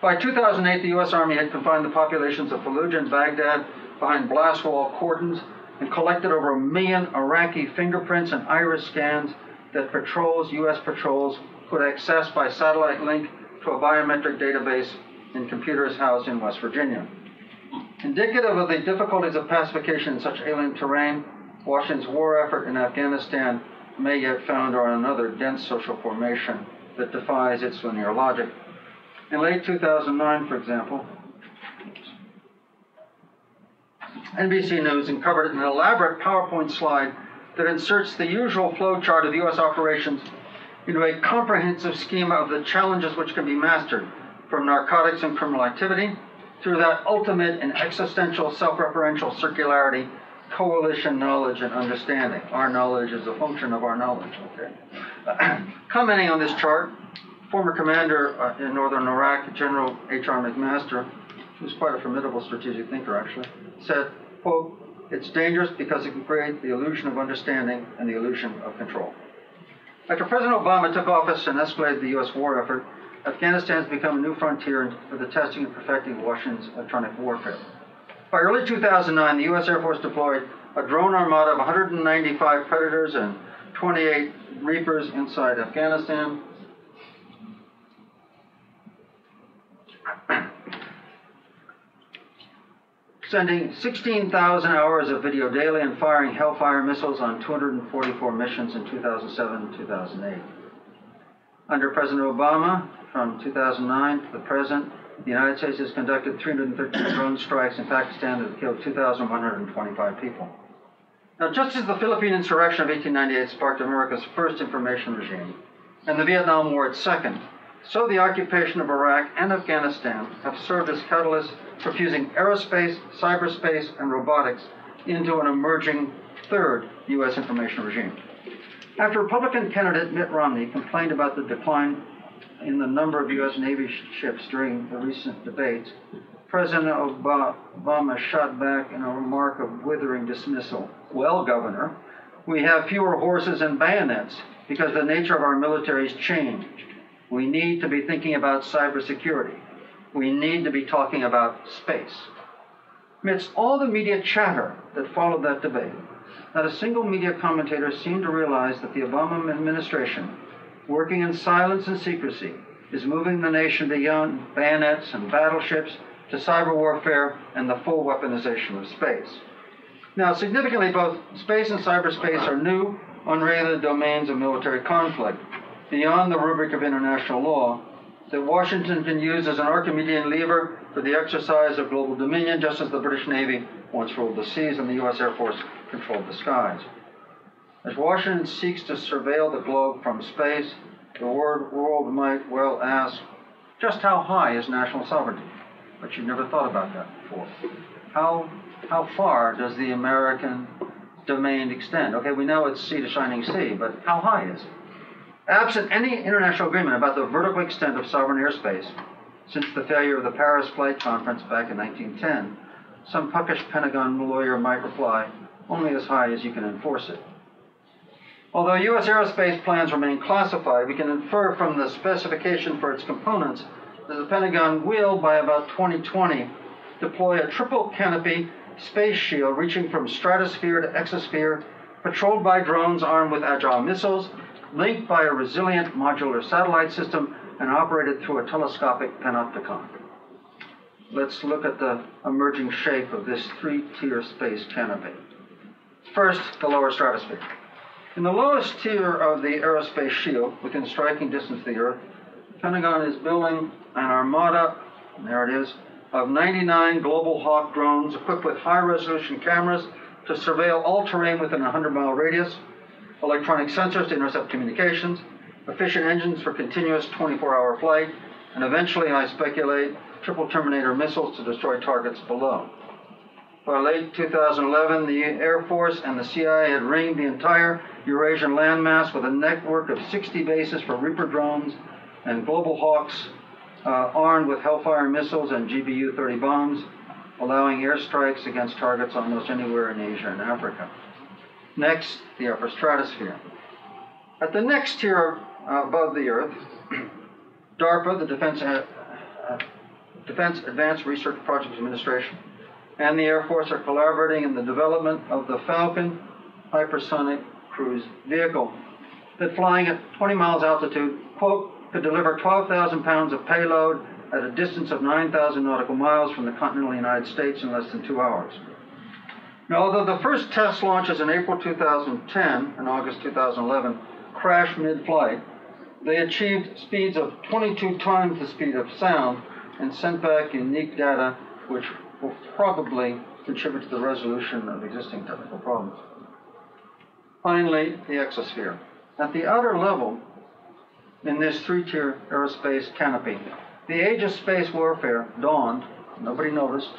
By 2008, the U.S. Army had confined the populations of Fallujah and Baghdad behind blast wall cordons and collected over 1 million Iraqi fingerprints and iris scans that U.S. patrols could access by satellite link to a biometric database in computers housed in West Virginia. Indicative of the difficulties of pacification in such alien terrain, Washington's war effort in Afghanistan may yet founder on another dense social formation that defies its linear logic. In late 2009, for example, NBC News uncovered an elaborate PowerPoint slide that inserts the usual flowchart of U.S. operations into a comprehensive schema of the challenges which can be mastered, from narcotics and criminal activity through that ultimate and existential self-referential circularity, coalition knowledge and understanding. Our knowledge is a function of our knowledge. Okay. Commenting on this chart, former commander in northern Iraq, General H.R. McMaster, who's quite a formidable strategic thinker actually, said, quote, "It's dangerous because it can create the illusion of understanding and the illusion of control." After President Obama took office and escalated the U.S. war effort, Afghanistan has become a new frontier for the testing and perfecting of Washington's electronic warfare. By early 2009, the U.S. Air Force deployed a drone armada of 195 Predators and 28 Reapers inside Afghanistan. Sending 16,000 hours of video daily and firing Hellfire missiles on 244 missions in 2007 to 2008. Under President Obama, from 2009 to the present, the United States has conducted 313 drone strikes in Pakistan that have killed 2,125 people. Now, just as the Philippine insurrection of 1898 sparked America's first information regime, and the Vietnam War its second, so the occupation of Iraq and Afghanistan have served as catalysts for fusing aerospace, cyberspace, and robotics into an emerging third U.S. information regime. After Republican candidate Mitt Romney complained about the decline in the number of U.S. Navy ships during the recent debates, President Obama shot back in a remark of withering dismissal. "Well, Governor, we have fewer horses and bayonets because the nature of our military has changed. We need to be thinking about cybersecurity. We need to be talking about space." Amidst all the media chatter that followed that debate, not a single media commentator seemed to realize that the Obama administration, working in silence and secrecy, is moving the nation beyond bayonets and battleships to cyber warfare and the full weaponization of space. Now, significantly, both space and cyberspace are new, unregulated domains of military conflict, beyond the rubric of international law, that Washington can use as an Archimedean lever for the exercise of global dominion, just as the British Navy once ruled the seas and the U.S. Air Force controlled the skies. As Washington seeks to surveil the globe from space, the world might well ask, just how high is national sovereignty? But you never thought about that before. How far does the American domain extend? Okay, we know it's sea to shining sea, but how high is it? Absent any international agreement about the vertical extent of sovereign airspace, since the failure of the Paris Flight Conference back in 1910, some puckish Pentagon lawyer might reply, only as high as you can enforce it. Although U.S. aerospace plans remain classified, we can infer from the specification for its components that the Pentagon will, by about 2020, deploy a triple canopy space shield reaching from stratosphere to exosphere, patrolled by drones armed with agile missiles, linked by a resilient modular satellite system, and operated through a telescopic panopticon. Let's look at the emerging shape of this three-tier space canopy. First, the lower stratosphere. In the lowest tier of the aerospace shield, within striking distance of the Earth, the Pentagon is building an armada, and there it is, of 99 Global Hawk drones equipped with high-resolution cameras to surveil all terrain within a 100-mile radius, electronic sensors to intercept communications, efficient engines for continuous 24-hour flight, and eventually, I speculate, triple Terminator missiles to destroy targets below. By late 2011, the Air Force and the CIA had ringed the entire Eurasian landmass with a network of 60 bases for Reaper drones and Global Hawks armed with Hellfire missiles and GBU-30 bombs, allowing airstrikes against targets almost anywhere in Asia and Africa. Next, the upper stratosphere. At the next tier above the Earth, DARPA, the Defense Advanced Research Projects Administration, and the Air Force are collaborating in the development of the Falcon hypersonic cruise vehicle that, flying at 20 miles altitude, quote, could deliver 12,000 pounds of payload at a distance of 9,000 nautical miles from the continental United States in less than 2 hours. Now, although the first test launches in April 2010 and August 2011 crashed mid-flight, they achieved speeds of 22 times the speed of sound and sent back unique data which will probably contribute to the resolution of existing technical problems. Finally, the exosphere. At the outer level, in this three-tier aerospace canopy, the age of space warfare dawned, nobody noticed,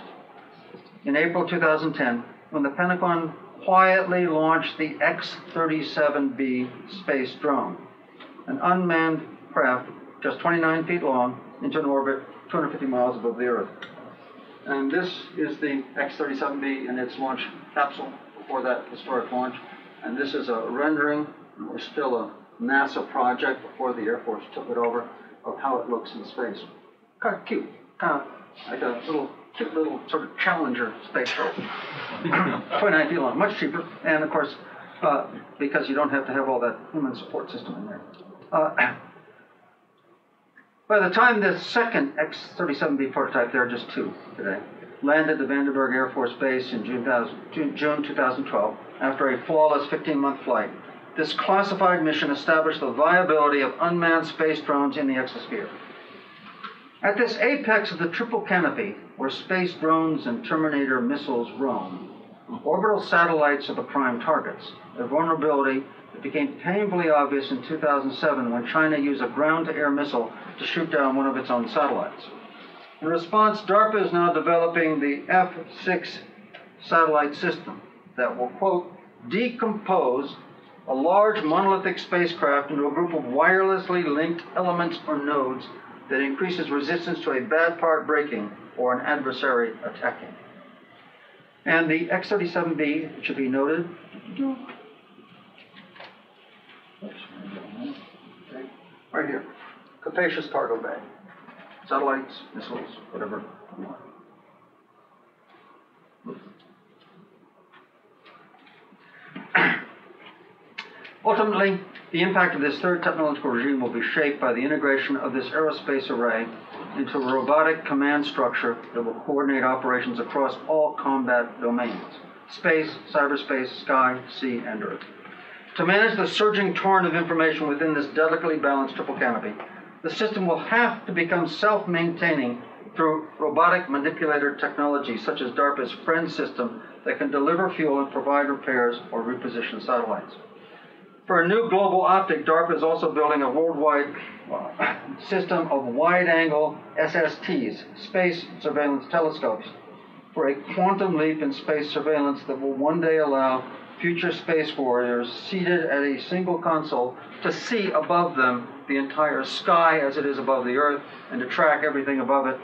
in April 2010, when the Pentagon quietly launched the X-37B space drone, an unmanned craft just 29 feet long, into an orbit 250 miles above the Earth. And this is the X-37B in its launch capsule before that historic launch. And this is a rendering, or still a NASA project before the Air Force took it over, of how it looks in space. Kind of cute, kind of like a cute little sort of Challenger space shuttle. 29 feet long, much cheaper, and of course, because you don't have to have all that human support system in there. By the time the second X-37B prototype, there are just two today, landed at Vandenberg Air Force Base in June 2012 after a flawless 15-month flight. This classified mission established the viability of unmanned space drones in the exosphere. At this apex of the triple canopy, where space drones and Terminator missiles roam, orbital satellites are the prime targets, a vulnerability that became painfully obvious in 2007 when China used a ground-to-air missile to shoot down one of its own satellites. In response, DARPA is now developing the F-6 satellite system that will, quote, decompose a large monolithic spacecraft into a group of wirelessly linked elements or nodes that increases resistance to a bad part breaking or an adversary attacking. And the X-37B, it should be noted, right here, capacious cargo bag, satellites, missiles, whatever you want. Ultimately, the impact of this third technological regime will be shaped by the integration of this aerospace array into a robotic command structure that will coordinate operations across all combat domains: space, cyberspace, sky, sea, and earth. To manage the surging torrent of information within this delicately balanced triple canopy, the system will have to become self-maintaining through robotic manipulator technology such as DARPA's FRIEND system that can deliver fuel and provide repairs or reposition satellites. For a new global optic, DARPA is also building a worldwide system of wide-angle SSTs, space surveillance telescopes, for a quantum leap in space surveillance that will one day allow future space warriors seated at a single console to see above them the entire sky as it is above the Earth and to track everything above it.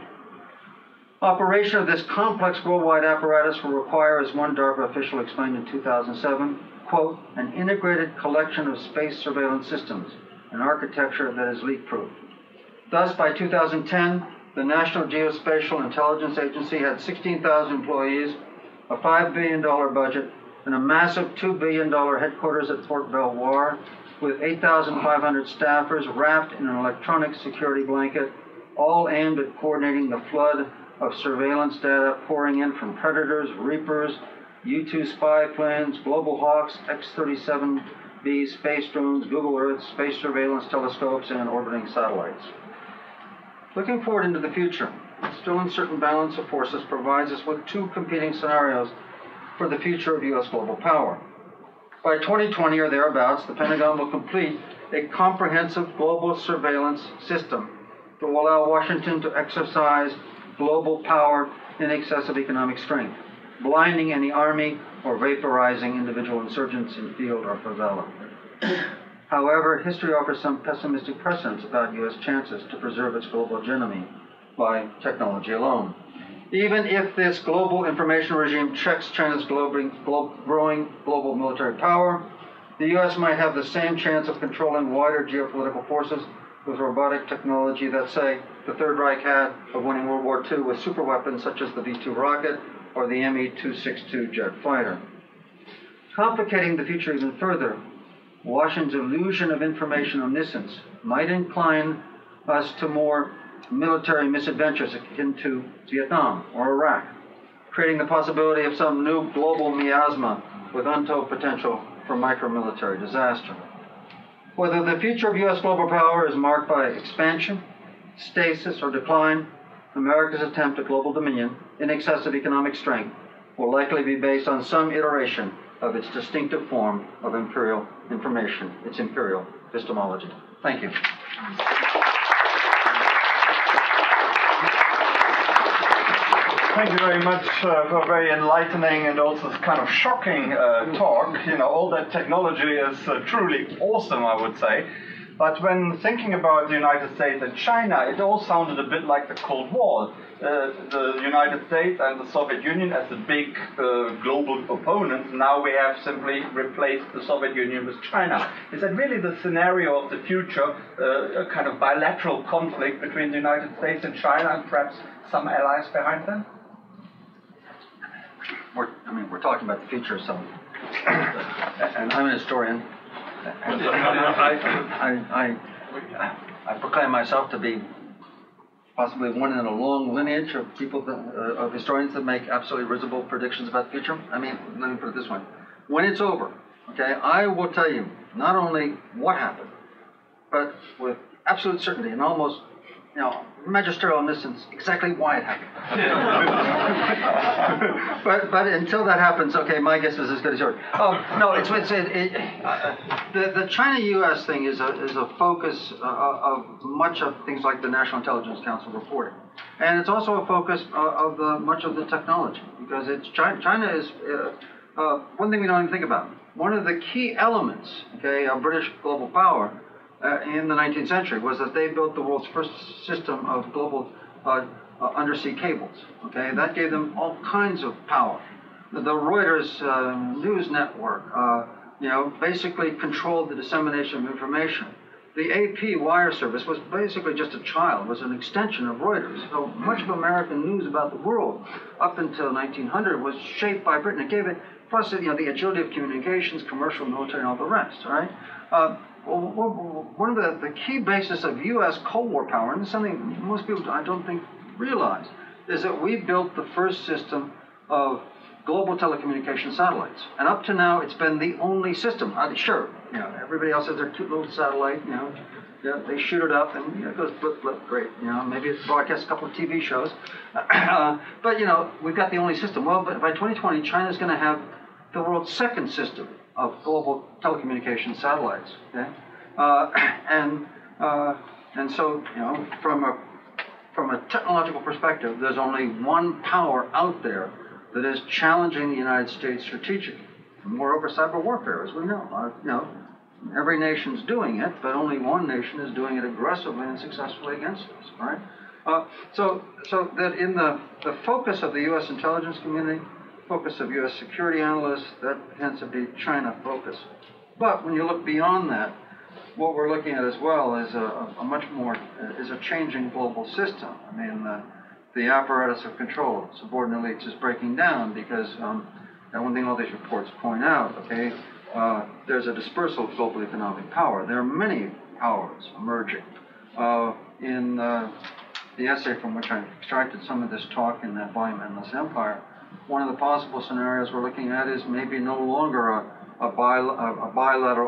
Operation of this complex worldwide apparatus will require, as one DARPA official explained in 2007, quote, an integrated collection of space surveillance systems, an architecture that is leak-proof. Thus, by 2010, the National Geospatial Intelligence Agency had 16,000 employees, a $5 billion budget, and a massive $2 billion headquarters at Fort Belvoir, with 8,500 staffers wrapped in an electronic security blanket, all aimed at coordinating the flood of surveillance data pouring in from predators, reapers, U-2 spy planes, Global Hawks, X-37B space drones, Google Earth, space surveillance telescopes, and orbiting satellites. Looking forward into the future, still uncertain balance of forces provides us with two competing scenarios for the future of U.S. global power. By 2020 or thereabouts, the Pentagon will complete a comprehensive global surveillance system that will allow Washington to exercise global power in excess of economic strength, blinding any army or vaporizing individual insurgents in field or favela. However, history offers some pessimistic precedents about U.S. chances to preserve its global hegemony by technology alone. Even if this global information regime checks China's growing global military power, the U.S. might have the same chance of controlling wider geopolitical forces with robotic technology that, say, the Third Reich had of winning World War II with superweapons such as the V-2 rocket or the Me-262 jet fighter. Complicating the future even further, Washington's illusion of information omniscience might incline us to more military misadventures akin to Vietnam or Iraq, creating the possibility of some new global miasma with untold potential for micro-military disaster. Whether the future of U.S. global power is marked by expansion, stasis, or decline, America's attempt at global dominion in excess of economic strength will likely be based on some iteration of its distinctive form of imperial information, its imperial epistemology. Thank you. Thank you very much for a very enlightening and also kind of shocking talk. You know, all that technology is truly awesome, I would say. But when thinking about the United States and China, it all sounded a bit like the Cold War. The United States and the Soviet Union as the big global opponents. Now we have simply replaced the Soviet Union with China. Is that really the scenario of the future, a kind of bilateral conflict between the United States and China and perhaps some allies behind them? We're talking about the future, so. And I'm an historian. And I proclaim myself to be possibly one in a long lineage of people, of historians that make absolutely risible predictions about the future. I mean, let me put it this way. When it's over, okay, I will tell you not only what happened, but with absolute certainty and almost, magisterial omniscience, exactly why it happened. but until that happens, okay, my guess is as good as yours. Oh no, the China-U.S. thing is a focus of much of things like the National Intelligence Council reporting, and it's also a focus of much of the technology, because China is one thing we don't even think about. One of the key elements, okay, of British global power. In the 19th century was that they built the world's first system of global undersea cables. Okay, that gave them all kinds of power. The Reuters news network, basically controlled the dissemination of information. The AP wire service was basically just a child, was an extension of Reuters. So much of American news about the world up until 1900 was shaped by Britain. It gave it, plus the agility of communications, commercial, military, and all the rest. All right. One of the key bases of U.S. Cold War power, and this is something most people I don't think realize, is that we built the first system of global telecommunication satellites. And up to now, it's been the only system. Sure, everybody else has their cute little satellite, they shoot it up and it goes blip, blip, great. Maybe it broadcasts a couple of TV shows. But, we've got the only system. Well, but by 2020, China's going to have the world's second system of global telecommunications satellites, okay, and so from a technological perspective, there's only one power out there that is challenging the United States strategically. Moreover, cyber warfare, as we know, every nation's doing it, but only one nation is doing it aggressively and successfully against us. All right, so that in the focus of the U.S. intelligence community. Focus of U.S. security analysts, that tends to be China focus. But when you look beyond that, what we're looking at as well is a changing global system. I mean, the apparatus of control, subordinate elites, is breaking down because, and one thing all these reports point out, okay, there's a dispersal of global economic power. There are many powers emerging. In the essay from which I extracted some of this talk in that volume, Endless Empire, one of the possible scenarios we're looking at is maybe no longer a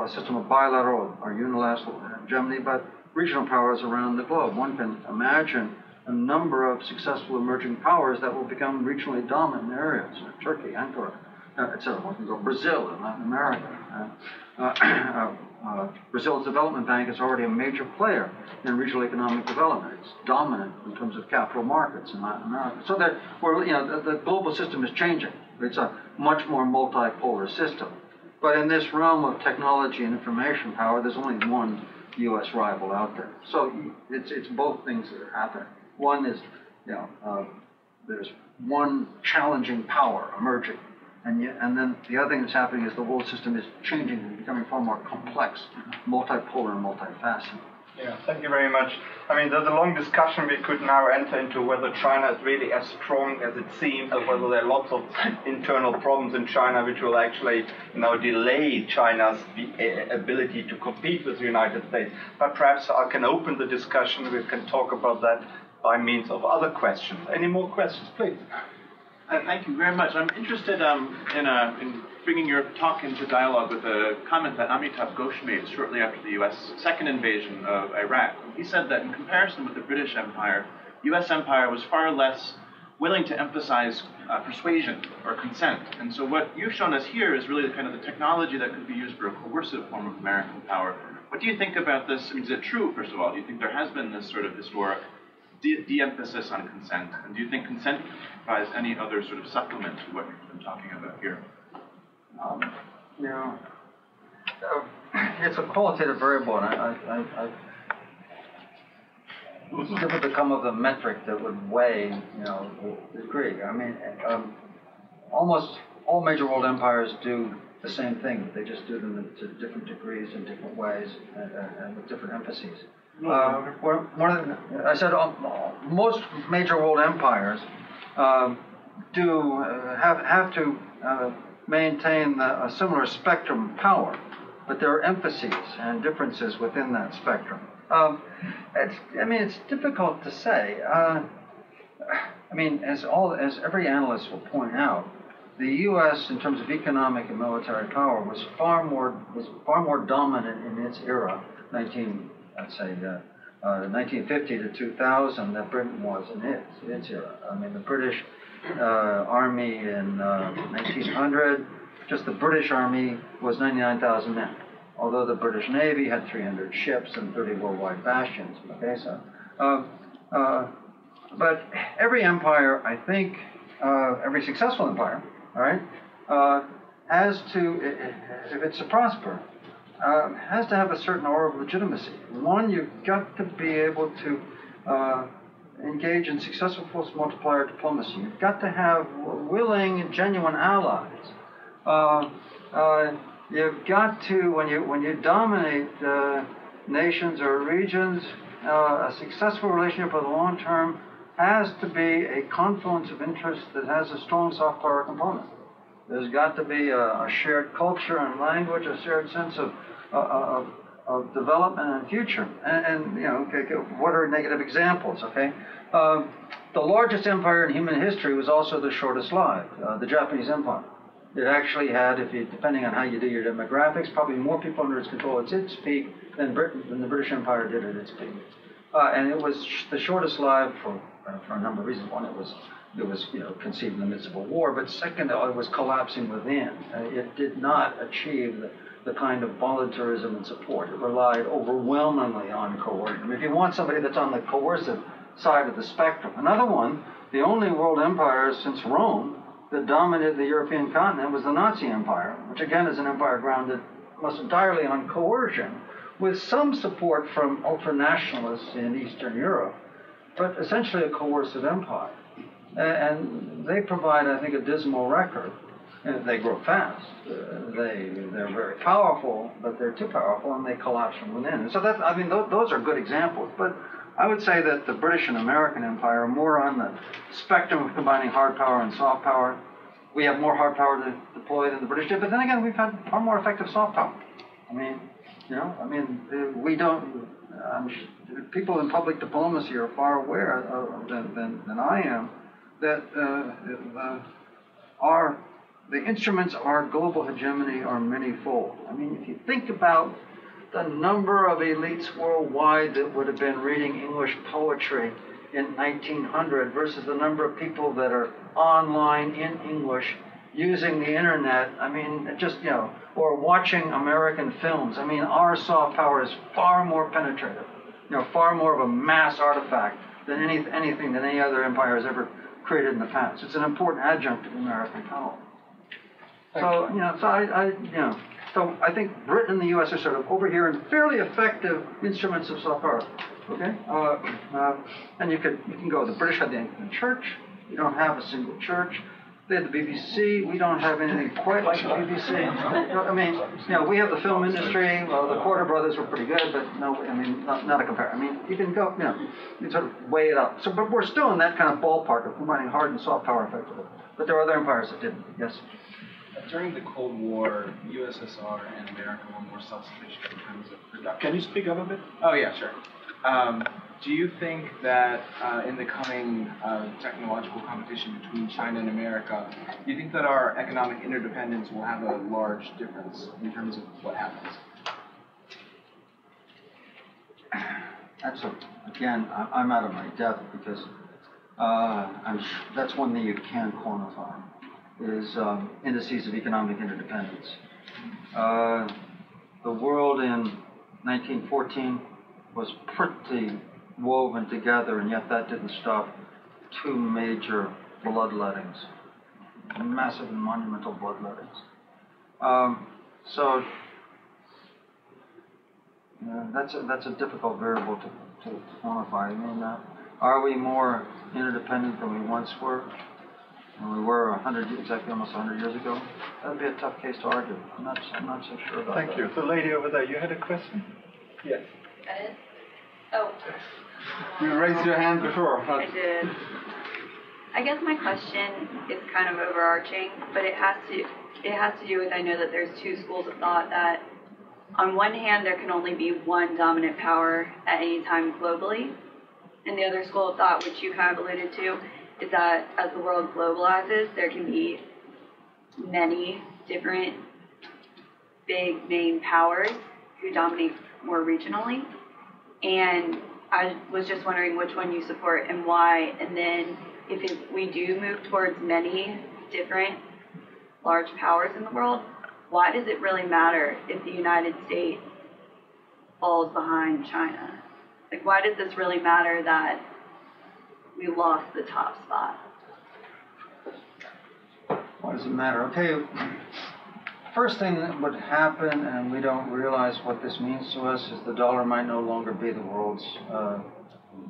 system of bilateral or unilateral hegemony, but regional powers around the globe. One can imagine a number of successful emerging powers that will become regionally dominant areas: Turkey, Ankara, etc. One can go Brazil in Latin America. Brazil's development bank is already a major player in regional economic development. It's dominant in terms of capital markets in Latin America. So that the global system is changing. It's a much more multipolar system. But in this realm of technology and information power, there's only one U.S. rival out there. So it's both things that are happening. One is, there's one challenging power emerging. And then the other thing that's happening is the world system is changing and becoming far more complex, multipolar and multifaceted. Yeah, thank you very much. I mean, there's a long discussion we could now enter into whether China is really as strong as it seems, or whether there are lots of internal problems in China which will actually delay China's ability to compete with the United States. But perhaps I can open the discussion. We can talk about that by means of other questions. Any more questions, please? Thank you very much. I'm interested in bringing your talk into dialogue with a comment that Amitav Ghosh made shortly after the U.S. second invasion of Iraq. He said that in comparison with the British Empire, U.S. Empire was far less willing to emphasize persuasion or consent. And so what you've shown us here is really the technology that could be used for a coercive form of American power. What do you think about this? I mean, is it true, first of all? Do you think there has been this sort of historic de-emphasis on consent? And do you think consent provides any other sort of supplement to what you've been talking about here? It's a qualitative variable, and it's difficult to come up with a metric that would weigh, the degree. I mean, almost all major world empires do the same thing. They just do them to different degrees in different ways and with different emphases. I said most major world empires do have to maintain a similar spectrum of power, but there are emphases and differences within that spectrum. It's difficult to say. As every analyst will point out, the U.S. in terms of economic and military power was far more dominant in its era, 1950 to 2000, than Britain was in its era. I mean, the British Army in 1900, just the British Army was 99,000 men, although the British Navy had 300 ships and 30 worldwide bastions. Okay, so, but every empire, I think, every successful empire, all right, has to, if it's to prosper, has to have a certain aura of legitimacy. One, you've got to be able to engage in successful force multiplier diplomacy. You've got to have willing and genuine allies. You've got to, when you dominate nations or regions, a successful relationship for the long term has to be a confluence of interests that has a strong soft power component. There's got to be a shared culture and language, a shared sense of development and future. What are negative examples? Okay, the largest empire in human history was also the shortest lived, the Japanese Empire. It actually had, depending on how you do your demographics, probably more people under its control at its peak than the British Empire did at its peak. And it was the shortest lived for a number of reasons. One, it was conceived in the midst of a war, but second, it was collapsing within. It did not achieve the kind of voluntarism and support. It relied overwhelmingly on coercion. If you want somebody that's on the coercive side of the spectrum. Another one, the only world empire since Rome that dominated the European continent was the Nazi Empire, which again is an empire grounded almost entirely on coercion, with some support from ultranationalists in Eastern Europe, but essentially a coercive empire. And they provide, I think, a dismal record. And they grow fast. They're very powerful, but they're too powerful, and they collapse from within. And so those are good examples. But I would say that the British and American Empire are more on the spectrum of combining hard power and soft power. We have more hard power to deploy than the British did, but then again, we've had far more effective soft power. We don't. People in public diplomacy are far aware than I am that the instruments of our global hegemony are manyfold. I mean, if you think about the number of elites worldwide that would have been reading English poetry in 1900 versus the number of people that are online in English using the internet, or watching American films. I mean, our soft power is far more penetrative, far more of a mass artifact than anything that any other empire has ever created in the past. It's an important adjunct to American power. So I think Britain and the U.S. are sort of over here in fairly effective instruments of soft power. Okay, and you can go. The British had the Anglican Church. We don't have a single church. They had the BBC. We don't have anything quite like the BBC. We have the film industry. Well, the Porter brothers were pretty good, but not a compare. You can go. You sort of weigh it up. So, but we're still in that kind of ballpark of combining hard and soft power effectively. But there are other empires that didn't. Yes. During the Cold War, USSR and America were more self-sufficient in terms of production. Can you speak up a bit? Oh, yeah, sure. do you think that in the coming technological competition between China and America, do you think that our economic interdependence will have a large difference in terms of what happens? Again, I'm out of my depth because that's one thing you can quantify, is indices of economic interdependence. The world in 1914 was pretty woven together, and yet that didn't stop two major bloodlettings, massive and monumental bloodlettings. So that's a difficult variable to quantify. I mean, are we more interdependent than we once were? And we were almost 100 years ago. That would be a tough case to argue. I'm not so sure about that. Thank you. The lady over there, you had a question? Yes. Oh. You raised your hand before. I did. I guess my question is kind of overarching, but it has to do with, I know that there's two schools of thought that on one hand there can only be one dominant power at any time globally, and the other school of thought, which you kind of alluded to, is that as the world globalizes, there can be many different big main powers who dominate more regionally. And I was just wondering which one you support and why. And then if we do move towards many different large powers in the world, why does it really matter if the United States falls behind China? Like, why does this really matter that we lost the top spot? Why does it matter? Okay, first thing that would happen, and we don't realize what this means to us, is the dollar might no longer be the world's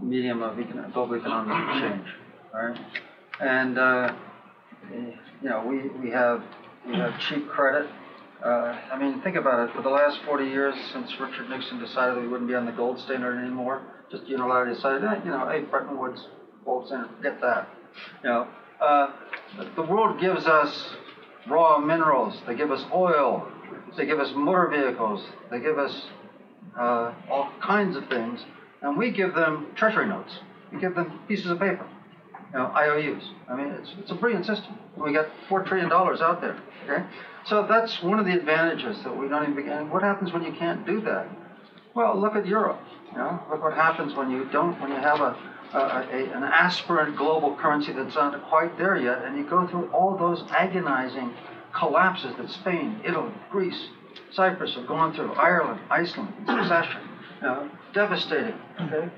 medium of global economic exchange, right? And we have cheap credit. I mean, think about it. For the last 40 years, since Richard Nixon decided that we wouldn't be on the gold standard anymore, just unilaterally decided, hey, Bretton Woods, gold standard, forget that. The world gives us raw minerals. They give us oil. They give us motor vehicles. They give us all kinds of things, and we give them treasury notes. We give them pieces of paper, IOUs. I mean, it's a brilliant system. We got $4 trillion out there. Okay, so that's one of the advantages that we don't even begin. What happens when you can't do that? Well, look at Europe. Look what happens when you have an aspirant global currency that's not quite there yet, and you go through all those agonizing collapses that Spain, Italy, Greece, Cyprus have gone through, Ireland, Iceland, succession, devastating. Okay,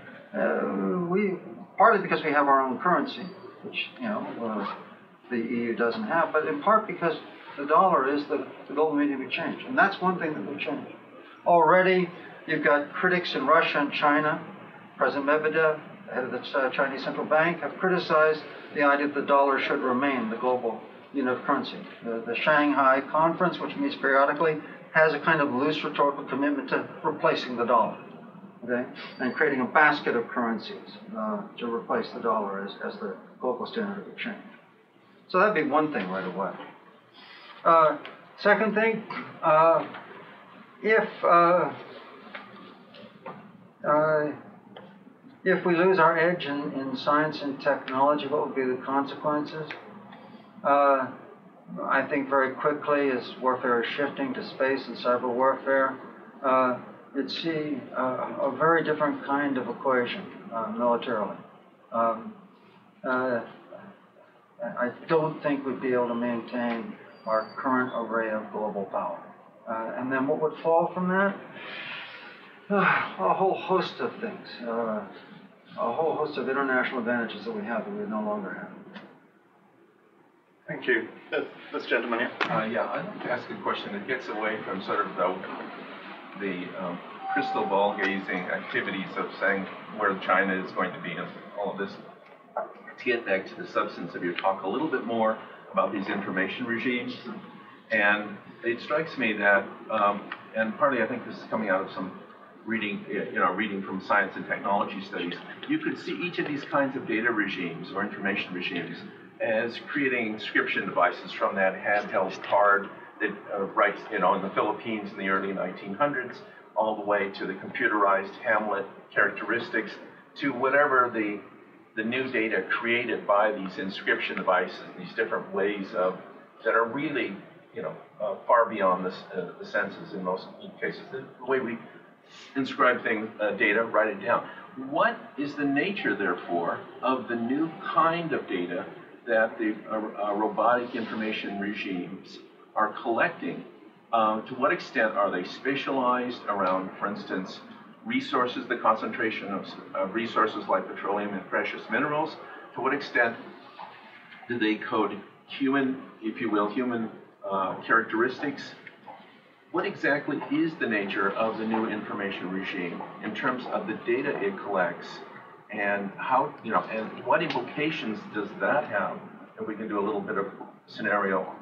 partly because we have our own currency, which the EU doesn't have, but in part because the dollar is the global medium of exchange, and that's one thing that will change. Already, you've got critics in Russia and China. President Medvedev, head of the Chinese central bank, have criticized the idea that the dollar should remain the global unit of currency. The Shanghai Conference, which meets periodically, has a kind of loose rhetorical commitment to replacing the dollar, okay, and creating a basket of currencies to replace the dollar as the global standard of exchange. So that'd be one thing right away. Second thing, if we lose our edge in science and technology, what would be the consequences? I think very quickly, as warfare is shifting to space and cyber warfare, you'd see a very different kind of equation militarily. I don't think we'd be able to maintain our current array of global power. And then what would fall from that? A whole host of things. A whole host of international advantages that we have that we no longer have. Thank you. This gentleman here. I'd like to ask a question that gets away from sort of the crystal ball gazing activities of saying where China is going to be and all of this. To get back to the substance of your talk a little bit more about these information regimes. And it strikes me that, and partly I think this is coming out of some reading from science and technology studies, you could see each of these kinds of data regimes or information regimes as creating encryption devices, from that handheld card that writes, in the Philippines in the early 1900s, all the way to the computerized Hamlet characteristics to whatever the new data created by these inscription devices, these different ways of that are really, far beyond the senses in most cases. The way we inscribe data, write it down. What is the nature, therefore, of the new kind of data that the robotic information regimes are collecting? To what extent are they spatialized around, for instance, resources, the concentration of resources like petroleum and precious minerals? To what extent do they code human, if you will, characteristics? What exactly is the nature of the new information regime in terms of the data it collects, and how, and what implications does that have? If we can do a little bit of scenario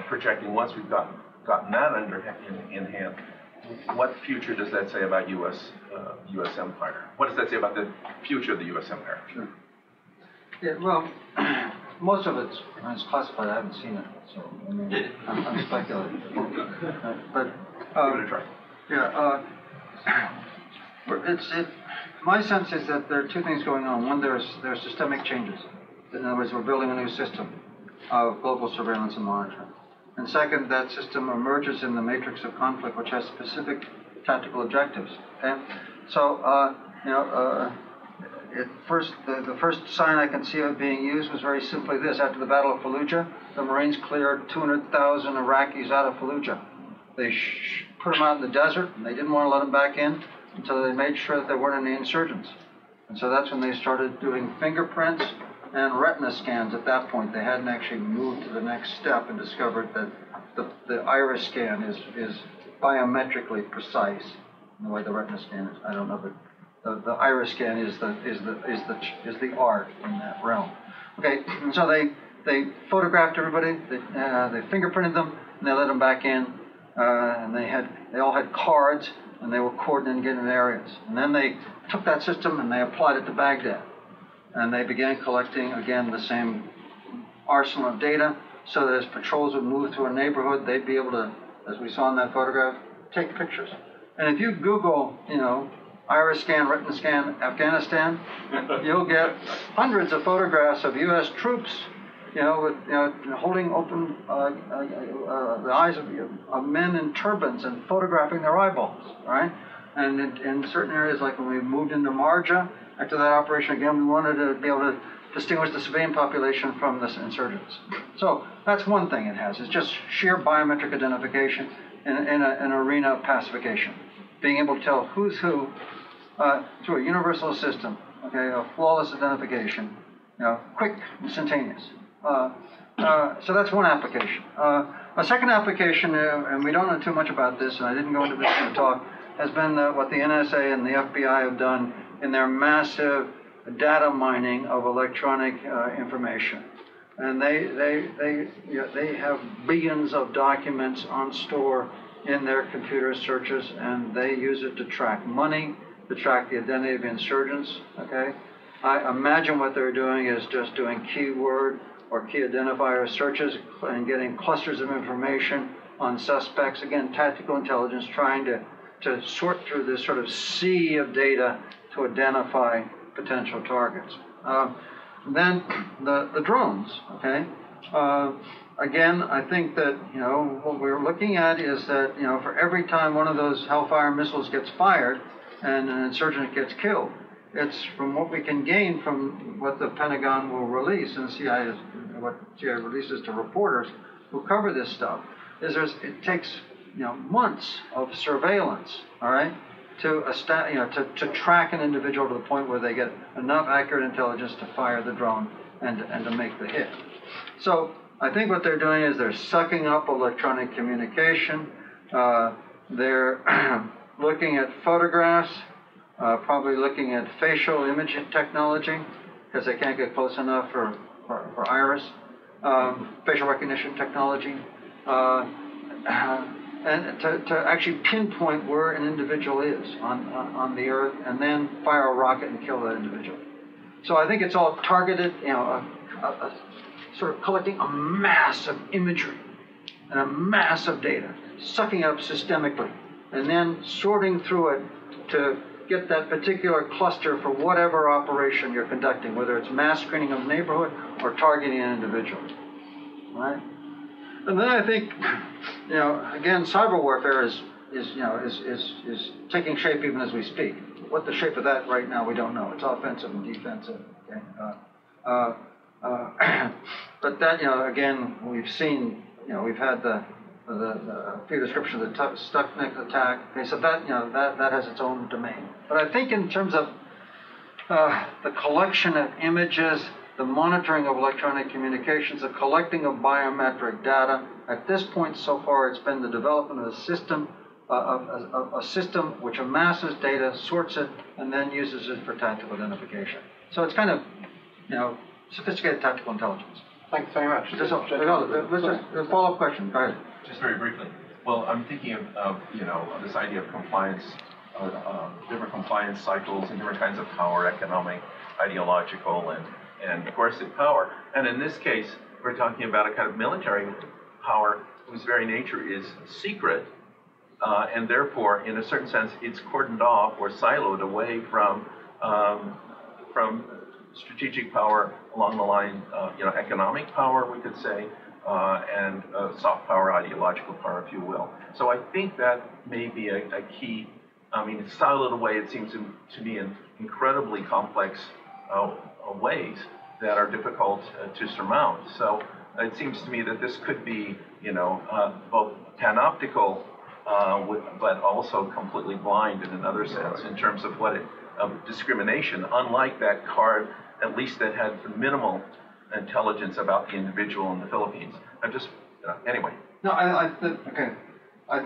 projecting once we've gotten that in hand, what future does that say about U.S. empire? What does that say about the future of the U.S. empire? Sure. Yeah, well, most of it's classified. I haven't seen it, so I'm speculating. But give it a try. Yeah, my sense is that there are two things going on. One, there's systemic changes. In other words, we're building a new system of global surveillance and monitoring. And second, that system emerges in the matrix of conflict, which has specific tactical objectives. Okay, so the first sign I can see of it being used was very simply this: after the Battle of Fallujah, the Marines cleared 200,000 Iraqis out of Fallujah. They put them out in the desert, and they didn't want to let them back in until they made sure that there weren't any insurgents. And so that's when they started doing fingerprints and retina scans. At that point, they hadn't actually moved to the next step and discovered that the iris scan is biometrically precise in the way the retina scan is. I don't know, but the iris scan is the art in that realm. Okay, and so they photographed everybody, they fingerprinted them, and they let them back in, and they all had cards, and they were coordinated in areas. And then they took that system and they applied it to Baghdad. And they began collecting, again, the same arsenal of data, so that as patrols would move through a neighborhood, they'd be able to, as we saw in that photograph, take pictures. And if you Google, iris scan, retina scan, Afghanistan, you'll get hundreds of photographs of U.S. troops, holding open the eyes of men in turbans and photographing their eyeballs, right? And in certain areas, like when we moved into Marja, after that operation, again, we wanted to be able to distinguish the civilian population from the insurgents. So that's one thing it has. It's just sheer biometric identification in an arena of pacification. Being able to tell who's who through a universal system, okay, of flawless identification, quick, instantaneous. So that's one application. A second application, and we don't know too much about this, and I didn't go into this in the talk, has been what the NSA and the FBI have done in their massive data mining of electronic information. And they have billions of documents on store in their computer searches, and they use it to track money, to track the identity of insurgents, okay? I imagine what they're doing is just doing keyword or key identifier searches and getting clusters of information on suspects. Again, tactical intelligence, trying to sort through this sort of sea of data to identify potential targets. Then the drones, okay? Again, I think that, what we're looking at is that, for every time one of those Hellfire missiles gets fired and an insurgent gets killed, it's from what we can gain from what the Pentagon will release, and what CIA releases to reporters who cover this stuff, it takes, months of surveillance, all right, to track an individual to the point where they get enough accurate intelligence to fire the drone and to make the hit. So I think what they're doing is they're sucking up electronic communication. They're looking at photographs, probably looking at facial imaging technology, because they can't get close enough for iris, facial recognition technology, and to actually pinpoint where an individual is on the earth, and then fire a rocket and kill that individual. So I think it's all targeted, sort of collecting a mass of imagery and a mass of data, sucking it up systemically, and then sorting through it to get that particular cluster for whatever operation you're conducting, whether it's mass screening of neighborhood or targeting an individual, right? And then I think, again, cyber warfare is taking shape even as we speak. What the shape of that right now, we don't know. It's offensive and defensive. Okay? But that, again, we've seen, we've had the few description of the Stuxnet attack. Okay, so that has its own domain. But I think in terms of the collection of images, the monitoring of electronic communications, the collecting of biometric data, at this point so far it's been the development of a system, a system which amasses data, sorts it, and then uses it for tactical identification. So it's kind of, sophisticated tactical intelligence. Thanks very much. Let's just a follow-up question. Go ahead. Just very briefly. Well, I'm thinking of this idea of compliance, different compliance cycles and different kinds of power, economic, ideological, and coercive power. And in this case, we're talking about a kind of military power whose very nature is secret, and therefore, in a certain sense, it's cordoned off or siloed away from strategic power along the line, economic power, we could say, and soft power, ideological power, if you will. So I think that may be a key. I mean, it's siloed away, it seems to me, in incredibly complex ways that are difficult to surmount. So it seems to me that this could be, both panoptical, but also completely blind in another sense in terms of discrimination, unlike that card, at least that had minimal intelligence about the individual in the Philippines. I'm just, anyway. No, I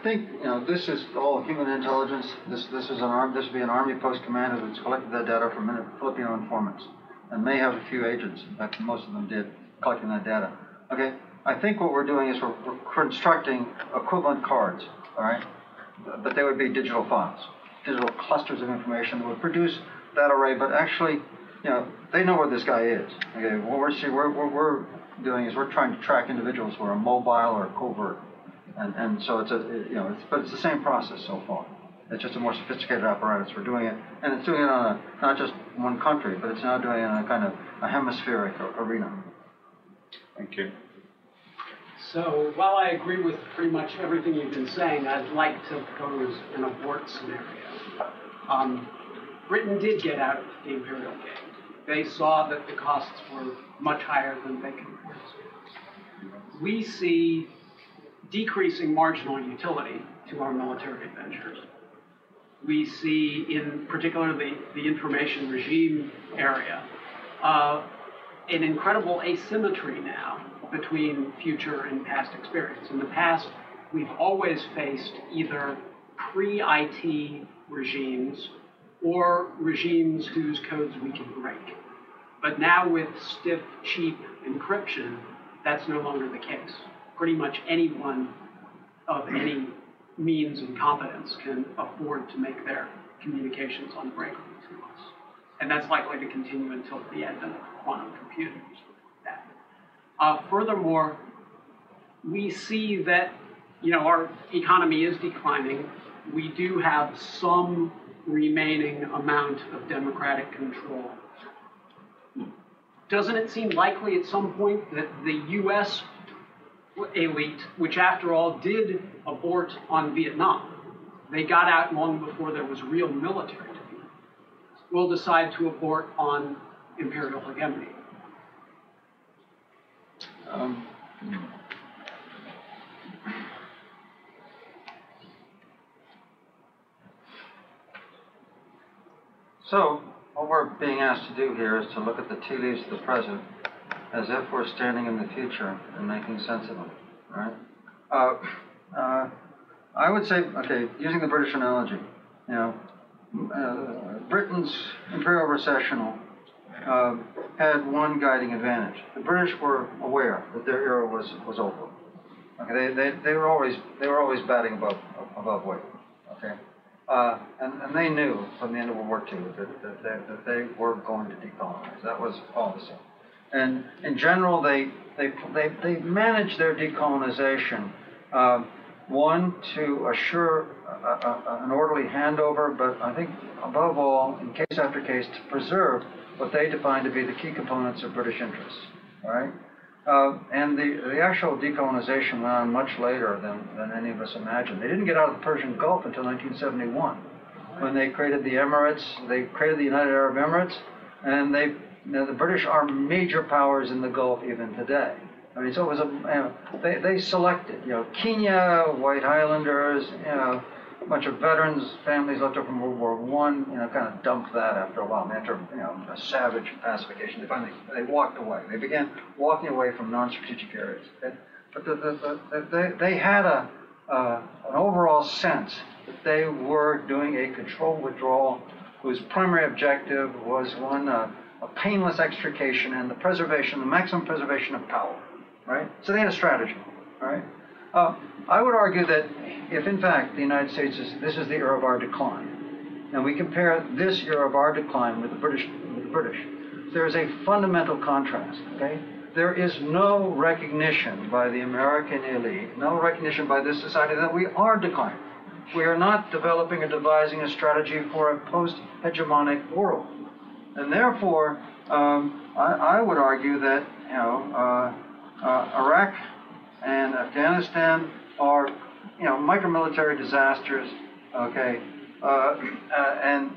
think this is all human intelligence. This would be an army post commander that's collected that data from Filipino informants, and may have a few agents. In fact, most of them did collecting that data. Okay, I think what we're doing is we're constructing equivalent cards. All right, but they would be digital files, digital clusters of information that would produce that array. But actually, they know where this guy is. Okay, what we're doing is we're trying to track individuals who are mobile or covert, and so but it's the same process so far. It's just a more sophisticated apparatus. We're doing it, and it's doing it on not just one country, but it's now doing it in a kind of a hemispheric arena. Thank you. So while I agree with pretty much everything you've been saying, I'd like to pose an abort scenario. Britain did get out of the imperial game. They saw that the costs were much higher than they could afford. We see decreasing marginal utility to our military ventures. We see, in particular, the information regime area, an incredible asymmetry now between future and past experience. In the past, we've always faced either pre-IT regimes or regimes whose codes we can break. But now with stiff, cheap encryption, that's no longer the case. Pretty much anyone of any means and competence can afford to make their communications unbreakable to us. And that's likely to continue until the advent of quantum computers. Furthermore, we see that our economy is declining. We do have some remaining amount of democratic control. Doesn't it seem likely at some point that the U.S. elite, which after all did abort on Vietnam, they got out long before there was real military defeat, will decide to abort on imperial hegemony? So, what we're being asked to do here is to look at the tea leaves of the present as if we're standing in the future and making sense of them, right? I would say, using the British analogy, Britain's imperial recessional had one guiding advantage. The British were aware that their era was over. Okay, they were always batting above weight. Okay, and they knew from the end of World War II that they were going to decolonize. That was policy. And in general, they managed their decolonization One, to assure an orderly handover, but I think above all, in case after case, to preserve what they define to be the key components of British interests. All right? And the actual decolonization went on much later than any of us imagined. They didn't get out of the Persian Gulf until 1971, when they created the Emirates, they created the United Arab Emirates, and the British are major powers in the Gulf even today. I mean, so it was they selected, Kenya, White Highlanders, a bunch of veterans, families left over from World War I, kind of dumped that after a while. After, a savage pacification, they walked away. They began walking away from non-strategic areas. But they had an overall sense that they were doing a controlled withdrawal whose primary objective was one, a painless extrication and the maximum preservation of power, right? So they had a strategy, right? I would argue that if in fact the United States this is the era of our decline, and we compare this era of our decline with the British, there is a fundamental contrast, okay? There is no recognition by the American elite, no recognition by this society that we are declining. We are not developing or devising a strategy for a post-hegemonic world. And therefore, I would argue that, Iraq and Afghanistan are, micromilitary disasters, okay? And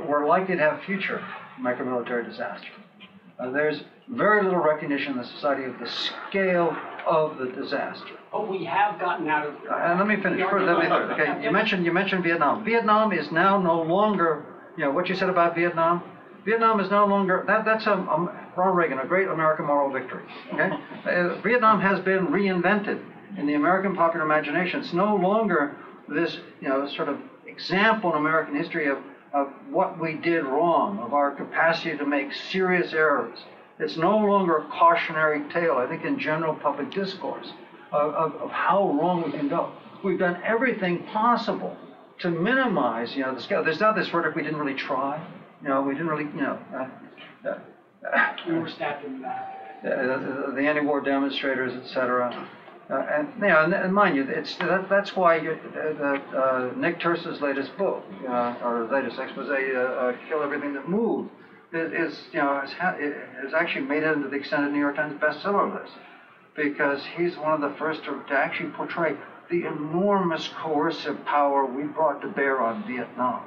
we're likely to have future micromilitary disasters. There's very little recognition in the society of the scale of the disaster. But we have gotten out of. And let me finish. Okay, you mentioned Vietnam. Vietnam is now no longer, what you said about Vietnam. Vietnam is no longer that's Ronald Reagan, a great American moral victory. Okay, Vietnam has been reinvented in the American popular imagination. It's no longer this, sort of example in American history of what we did wrong, of our capacity to make serious errors. It's no longer a cautionary tale, I think, in general public discourse of how wrong we can go. We've done everything possible to minimize, the scale. There's now this rhetoric, we didn't really try. We didn't really, we were stabbed in the back. The anti-war demonstrators, etc. And mind you, that's why Nick Turse's latest book, or latest expose, "Kill Everything That Moved," has actually made it into the extended New York Times bestseller list, because he's one of the first to actually portray the enormous coercive power we brought to bear on Vietnam.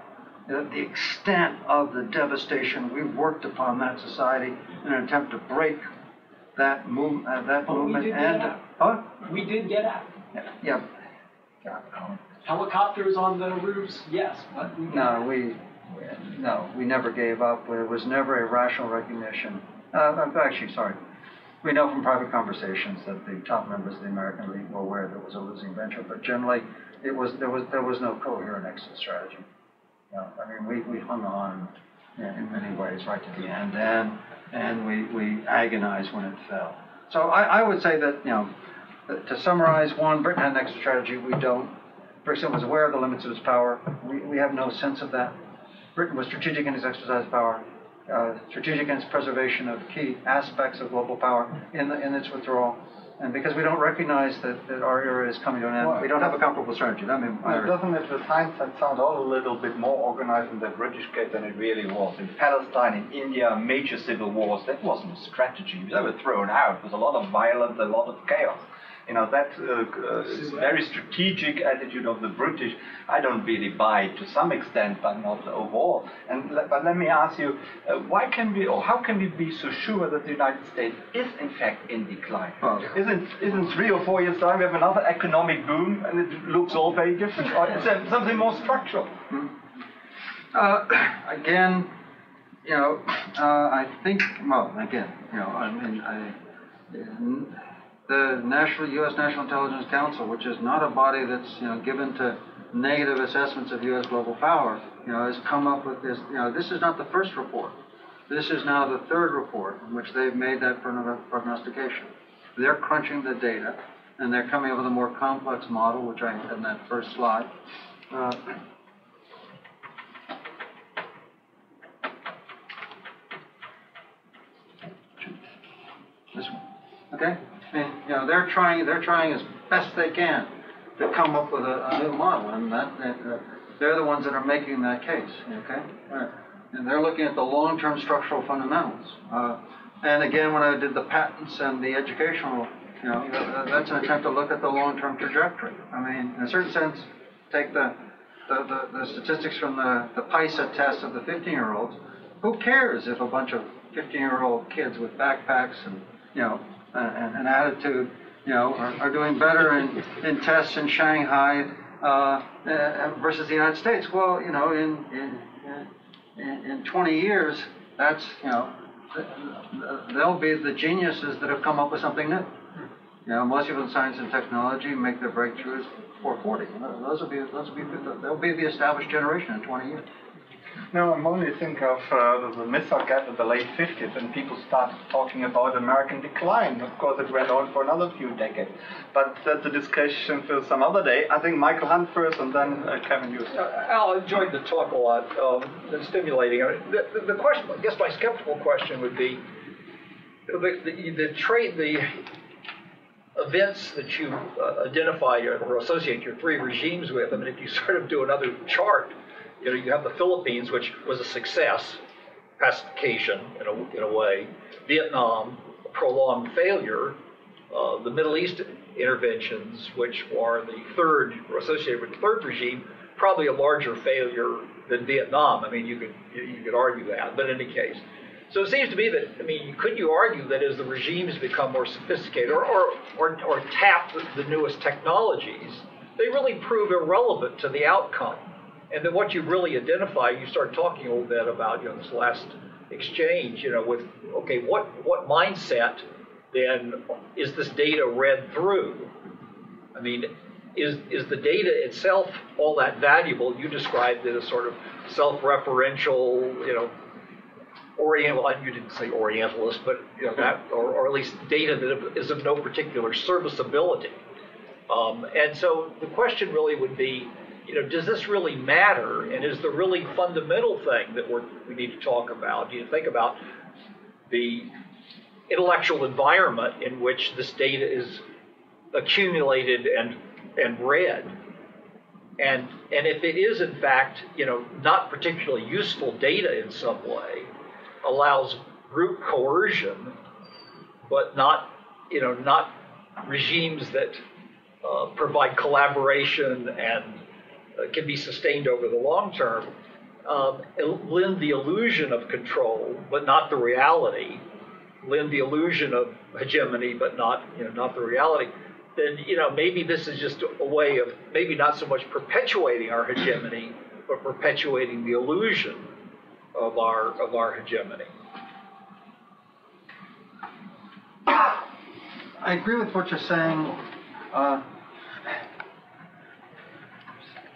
The extent of the devastation we worked upon that society in an attempt to break that movement. We did get out. Yeah. Helicopters on the roofs, yes, but we never gave up. There was never a rational recognition. We know from private conversations that the top members of the American elite were aware that it was a losing venture, but generally there was no coherent exit strategy. We hung on in many ways right to the end, and we agonized when it fell. So I would say that, to summarize, one, Britain had an exit strategy. We don't. Britain was aware of the limits of its power. We have no sense of that. Britain was strategic in its exercise of power, strategic in its preservation of key aspects of global power in its withdrawal. And because we don't recognize that our era is coming to an end, we don't have a comparable strategy. Doesn't it, with hindsight, sound all a little bit more organized in the British case than it really was? In Palestine, in India, major civil wars, that wasn't a strategy. They were thrown out. There was a lot of violence, a lot of chaos. That very strategic attitude of the British, I don't really buy to some extent, but not overall. But let me ask you, how can we be so sure that the United States is in fact in decline? Isn't 3 or 4 years' time we have another economic boom and it looks all very different? Or is there something more structural? I think, the U.S. National Intelligence Council, which is not a body that's given to negative assessments of U.S. global power, has come up with this. This is not the first report. This is now the third report in which they've made that prognostication. They're crunching the data, and they're coming up with a more complex model, which I had in that first slide. This one, okay. They're trying as best they can to come up with a new model, and they're the ones that are making that case, okay? And they're looking at the long-term structural fundamentals. And again, when I did the patents and the educational, that's an attempt to look at the long-term trajectory. I mean, in a certain sense, take the statistics from the PISA test of the 15-year-olds. Who cares if a bunch of 15-year-old kids with backpacks and an attitude, are doing better in tests in Shanghai versus the United States? Well, in 20 years, that's they'll be the geniuses that have come up with something new. Most people in science and technology make their breakthroughs before 40. They'll be the established generation in 20 years. No, I'm only thinking of the missile gap in the late 50s, and people started talking about American decline. Of course, it went on for another few decades. But that's a discussion for some other day. I think Michael Hunt first, and then Kevin, you. Al enjoyed the talk a lot. It's stimulating. The question, I guess my skeptical question would be, the events that you identify or associate your three regimes with. I mean, if you sort of do another chart, you have the Philippines, which was a success, pacification in a way. Vietnam, a prolonged failure. The Middle East interventions, which are the third, or associated with the third regime, probably a larger failure than Vietnam. I mean, you could argue that, but in any case. So it seems to me that, could you argue that as the regimes become more sophisticated or tap the newest technologies, they really prove irrelevant to the outcome? And then what you really identify, you start talking a little bit about, this last exchange, with, okay, what mindset then is this data read through? I mean, is the data itself all that valuable? You described it as sort of self-referential, Oriental, you didn't say Orientalist, but that, or at least data that is of no particular serviceability. And so the question really would be, does this really matter? And is the really fundamental thing that we need to talk about? You think about the intellectual environment in which this data is accumulated and read. And if it is in fact, not particularly useful data in some way, allows group coercion, but not regimes that provide collaboration and can be sustained over the long term, lend the illusion of control, but not the reality, lend the illusion of hegemony, but not the reality, then maybe this is just a way of maybe not so much perpetuating our hegemony, but perpetuating the illusion of our hegemony. I agree with what you're saying.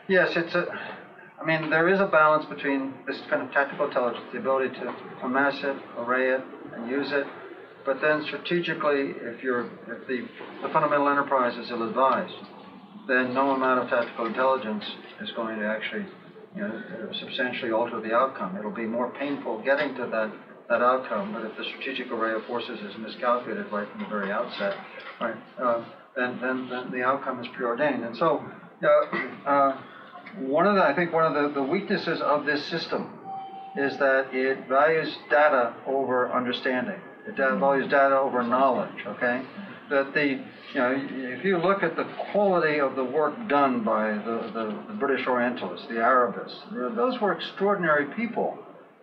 Yes, there is a balance between this kind of tactical intelligence, the ability to amass it, array it, and use it, but then strategically, if the fundamental enterprise is ill-advised, then no amount of tactical intelligence is going to actually substantially alter the outcome. It'll be more painful getting to that outcome, but if the strategic array of forces is miscalculated right from the very outset, right, then the outcome is preordained. And so, one of the weaknesses of this system is that it values data over understanding. It values data over knowledge. Okay, that if you look at the quality of the work done by the British Orientalists, the Arabists, those were extraordinary people.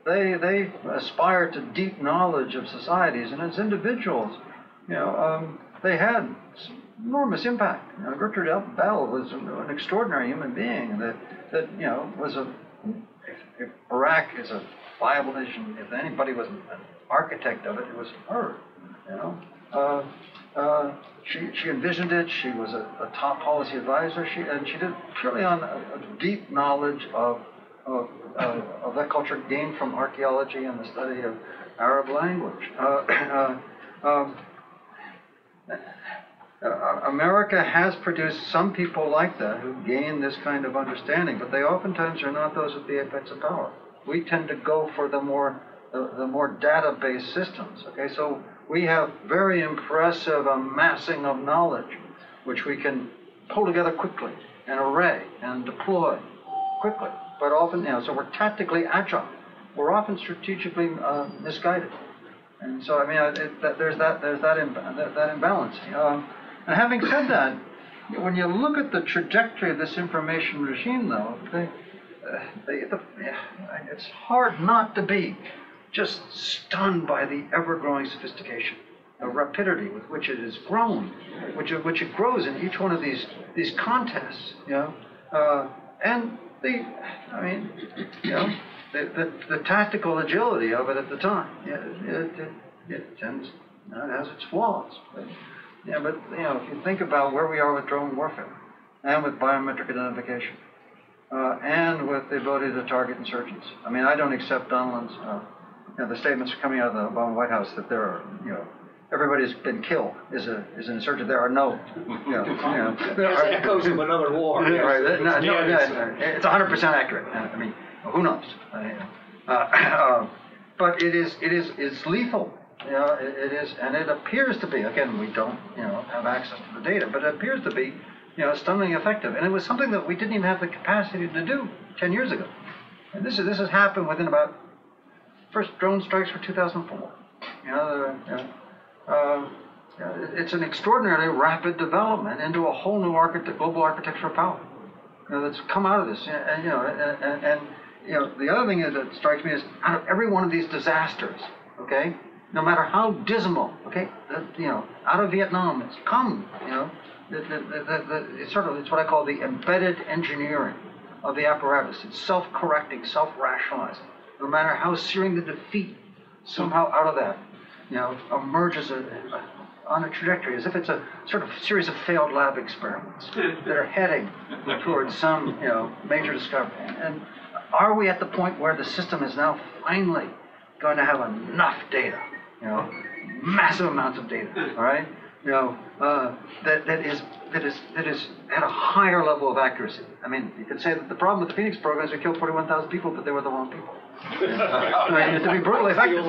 They aspired to deep knowledge of societies, and as individuals, they had enormous impact. Gertrude Bell was an extraordinary human being that was if Iraq is a viable nation, if anybody was an architect of it, it was her. She envisioned it. She was a top policy advisor. She did it purely on a deep knowledge of that culture gained from archaeology and the study of Arab language. America has produced some people like that who gain this kind of understanding, but they oftentimes are not those at the apex of power. We tend to go for the more data-based systems. Okay, so we have very impressive amassing of knowledge, which we can pull together quickly and array and deploy quickly. But often, so we're tactically agile. We're often strategically misguided. And so, I mean, there's that imbalance. And having said that, when you look at the trajectory of this information regime, though, it's hard not to be just stunned by the ever-growing sophistication, the rapidity with which it has grown, which it grows in each one of these contests, and the tactical agility of it at the time. It tends, it has its flaws. But if you think about where we are with drone warfare, and with biometric identification, and with the ability to target insurgents. I mean, I don't accept Donald's, the statements coming out of the Obama White House that there are, everybody who's been killed is an insurgent. There are no, There's echoes of another war. Right. It's 100% accurate. I mean, who knows? But it's lethal. It is, and it appears to be. Again, we don't, have access to the data, but it appears to be, stunningly effective. And it was something that we didn't even have the capacity to do 10 years ago. And this has happened within about first drone strikes were 2004. It's an extraordinarily rapid development into a whole new global architecture of power. That's come out of this. And the other thing that strikes me is out of every one of these disasters, okay, no matter how dismal, okay, out of Vietnam, it's come, it's what I call the embedded engineering of the apparatus. It's self-correcting, self-rationalizing. No matter how searing the defeat, somehow out of that, emerges on a trajectory, as if it's a sort of series of failed lab experiments that are heading towards some, major discovery. And are we at the point where the system is now finally going to have enough data, massive amounts of data, all right, that is at a higher level of accuracy? I mean, you could say that the problem with the Phoenix program is we killed 41,000 people, but they were the wrong people. To be brutally effective.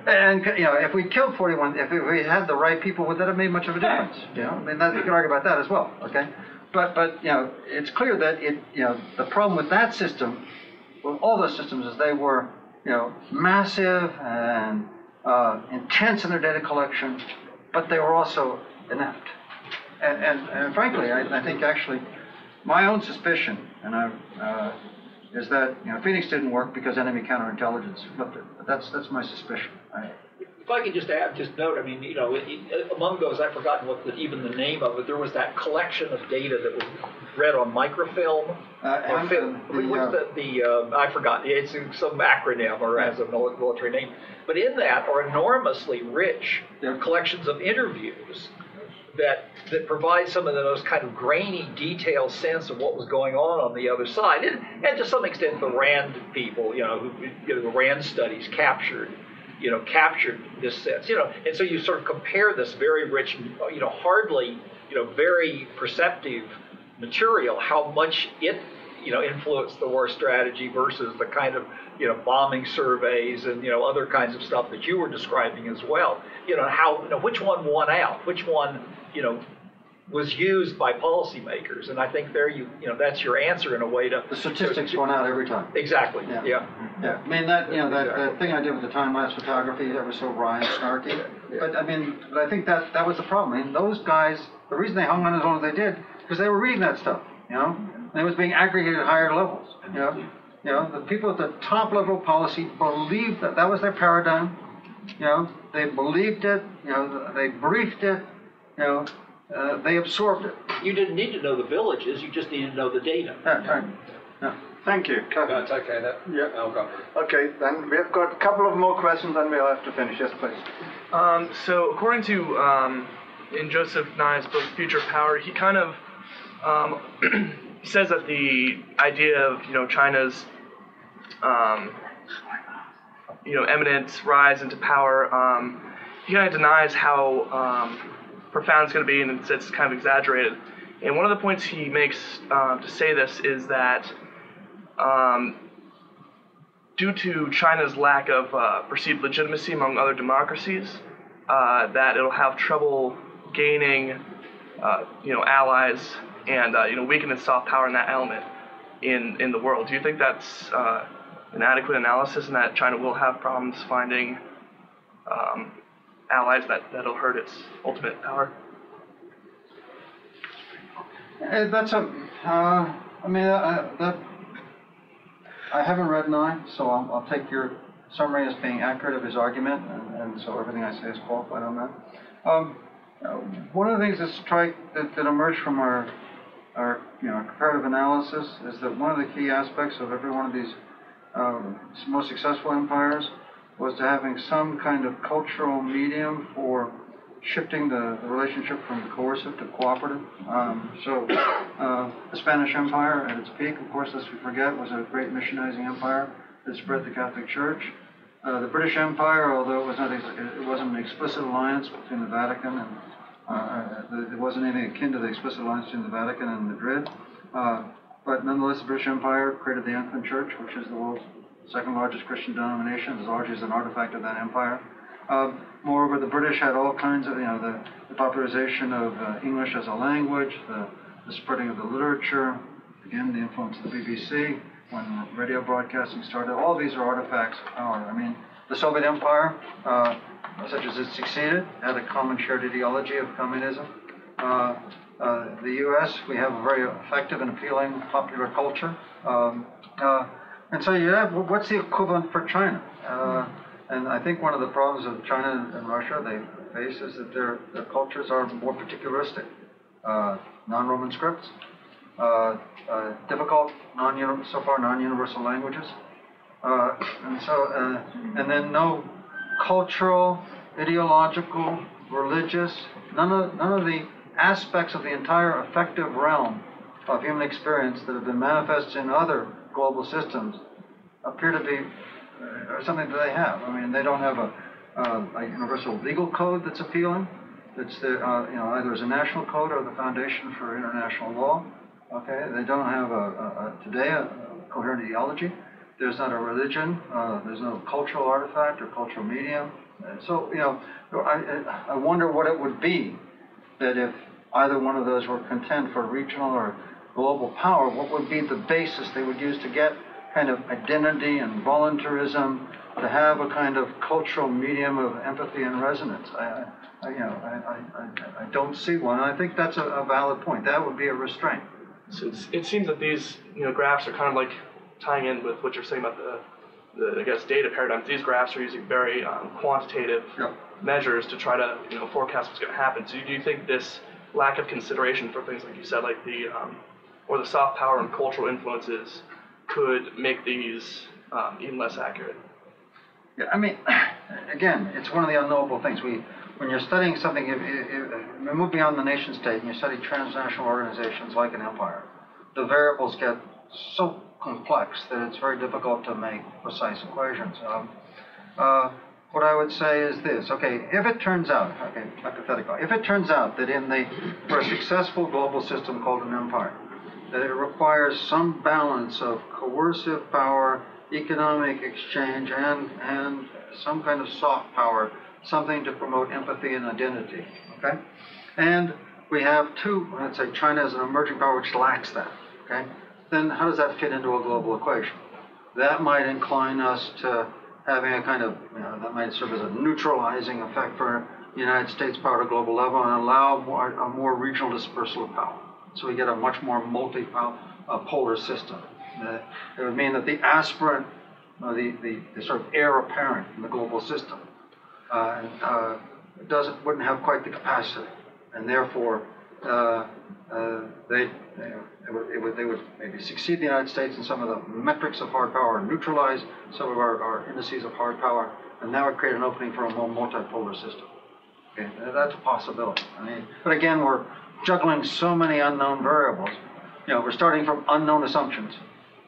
And if we killed 41, if we had the right people, would that have made much of a difference? You can argue about that as well. Okay, but it's clear that the problem with that system, with all those systems, is they were massive and intense in their data collection, but they were also inept. And frankly, I think actually my own suspicion, is that Phoenix didn't work because enemy counterintelligence flipped it. But that's my suspicion. If I could just add, note, I mean, among those, I've forgotten even the name of it. There was that collection of data that was read on microfilm. I forgot. It's some acronym or as a military name. But in that are enormously rich collections of interviews that provide some of the most kind of grainy, detailed sense of what was going on the other side, and to some extent the RAND people, the RAND studies captured this sense, and so you sort of compare this very rich, hardly, very perceptive material, how much it, influenced the war strategy versus the kind of, bombing surveys and, other kinds of stuff that you were describing as well. How, which one won out, which one, was used by policymakers, and I think there that's your answer in a way to. The statistics won out every time. Exactly. Yeah. I mean that thing I did with the time-lapse photography, that was so wry and snarky. But I think that was the problem. I mean, those guys, the reason they hung on as long as they did, because they were reading that stuff. And it was being aggregated at higher levels. The people at the top level of policy believed that was their paradigm. They believed it. They briefed it. They absorbed it. You didn't need to know the villages, you just needed to know the data. Thank you. That's okay, I'll go. Okay, then we've got a couple of more questions and we'll have to finish. Yes, please. So according to in Joseph Nye's book, Future Power, he kind of says that the idea of, China's, eminent rise into power, he kind of denies how profound it's going to be, and it's kind of exaggerated. And one of the points he makes to say this is that due to China's lack of perceived legitimacy among other democracies, that it'll have trouble gaining allies and weaken its soft power in that element in the world. Do you think that's an adequate analysis, and that China will have problems finding allies that'll hurt its ultimate power? I haven't read Nye, so I'll take your summary as being accurate of his argument, and so everything I say is qualified on that. One of the things that emerged from our comparative analysis is that one of the key aspects of every one of these most successful empires was to having some kind of cultural medium for shifting the relationship from coercive to cooperative. The Spanish Empire at its peak, of course, lest we forget, was a great missionizing empire that spread the Catholic Church. The British Empire, although it wasn't an explicit alliance between the Vatican and there wasn't anything akin to the explicit alliance between the Vatican and Madrid, but nonetheless, the British Empire created the Anglican Church, which is the world's second largest Christian denomination, as large as an artifact of that empire. Moreover, the British had all kinds of, the popularization of English as a language, the spreading of the literature, again, the influence of the BBC when radio broadcasting started. All these are artifacts of power. I mean, the Soviet Empire, such as it succeeded, had a common shared ideology of communism. The U.S., we have a very effective and appealing popular culture. And so you have, what's the equivalent for China? And I think one of the problems of China and Russia they face is that their cultures are more particularistic. Non-Roman scripts, difficult, so far non-universal languages, and then no cultural, ideological, religious, none of the aspects of the entire affective realm of human experience that have been manifested in other global systems appear to be something that they have. I mean, they don't have a universal legal code that's appealing. It's either as a national code or the foundation for international law. Okay, they don't have today a coherent ideology. There's not a religion. There's no cultural artifact or cultural medium. So I wonder what it would be that if either one of those were content for regional or global power, what would be the basis they would use to get kind of identity and voluntarism, to have a kind of cultural medium of empathy and resonance. I don't see one. I think that's a valid point. That would be a restraint. So it seems that these graphs are kind of like tying in with what you're saying about the I guess data paradigms. These graphs are using very quantitative measures to try to forecast what's going to happen. So do you think this lack of consideration for things like you said, like the soft power and cultural influences, could make these even less accurate? Yeah, I mean, again, it's one of the unknowable things. When you're studying something, you move beyond the nation state and you study transnational organizations like an empire, the variables get so complex that it's very difficult to make precise equations. What I would say is this: if it turns out, hypothetical, if it turns out that for a successful global system called an empire, that it requires some balance of coercive power, economic exchange, and some kind of soft power, something to promote empathy and identity, okay? And we have let's say China is an emerging power which lacks that, okay? Then how does that fit into a global equation? That might incline us to having a kind of, that might serve as a neutralizing effect for the United States power at a global level and allow a more regional dispersal of power. So we get a much more multi-polar system. It would mean that the aspirant, the sort of heir apparent in the global system, wouldn't have quite the capacity, and therefore they would maybe succeed the United States in some of the metrics of hard power and neutralize some of our indices of hard power, and that would create an opening for a more multipolar system. Okay, that's a possibility. But again, we're juggling so many unknown variables. We're starting from unknown assumptions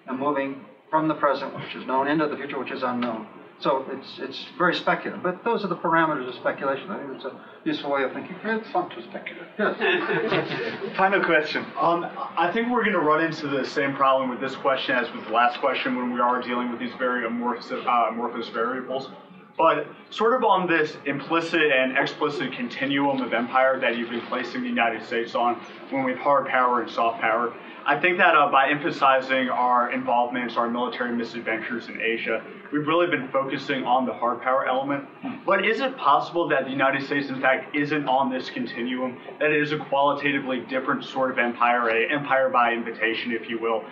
and moving from the present, which is known, into the future, which is unknown. So it's very speculative. But those are the parameters of speculation. I think it's a useful way of thinking. It's fun to speculate. Yes. Final question. I think we're going to run into the same problem with this question as with the last question when we are dealing with these very amorphous variables. But sort of on this implicit and explicit continuum of empire that you've been placing the United States on, when we have hard power and soft power, I think that by emphasizing our involvements, our military misadventures in Asia, we've really been focusing on the hard power element. But is it possible that the United States, in fact, isn't on this continuum, that it is a qualitatively different sort of empire, an empire by invitation, if you will,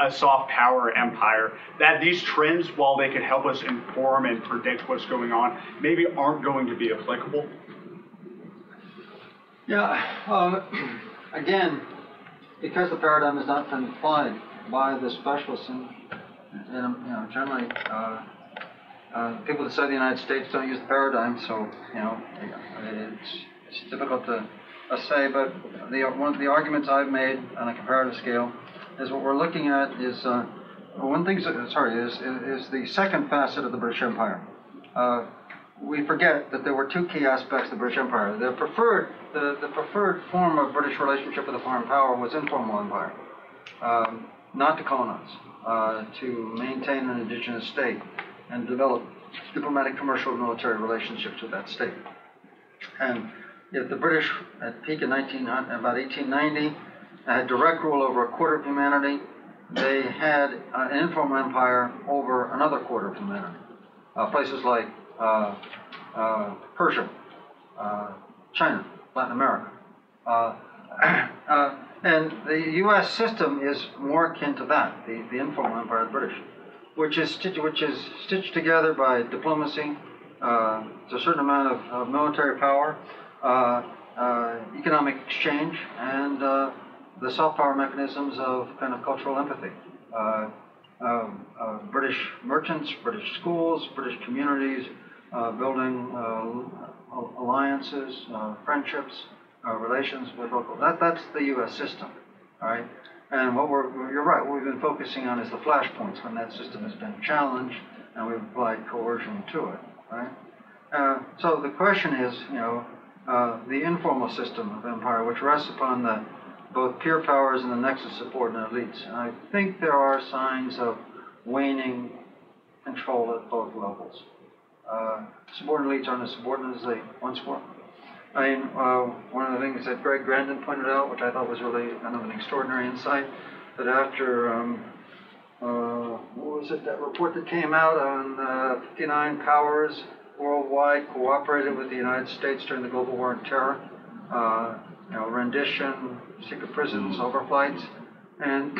a soft power empire, that these trends, while they can help us inform and predict what's going on, maybe aren't going to be applicable? Yeah, again, because the paradigm has not been applied by the specialists, and generally people that say the United States don't use the paradigm, so it's difficult to say. But one of the arguments I've made on a comparative scale is what we're looking at is is the second facet of the British Empire. We forget that there were two key aspects of the British Empire. The preferred form of British relationship with a foreign power was informal empire, not to colonize, to maintain an indigenous state and develop diplomatic, commercial, and military relationships with that state. And if the British, at peak in about 1890, had direct rule over a quarter of humanity, they had an informal empire over another quarter of humanity. Places like Persia, China, Latin America. And the U.S. system is more akin to that, the informal empire of the British, which is stitched together by diplomacy, a certain amount of military power, economic exchange, and the soft power mechanisms of kind of cultural empathy. British merchants, British schools, British communities, building alliances, friendships, relations with local. That's the U.S. system, all right. And you're right. What we've been focusing on is the flashpoints when that system has been challenged, and we've applied coercion to it, right. So the question is, the informal system of empire, which rests upon both peer powers and the nexus of subordinate elites. And I think there are signs of waning control at both levels. Subordinate elites aren't as subordinate as they once were. I mean, one of the things that Greg Grandin pointed out, which I thought was really kind of an extraordinary insight, that after, what was it, that report that came out on 59 powers worldwide cooperated with the United States during the global war on terror, rendition, secret prisons, overflights, and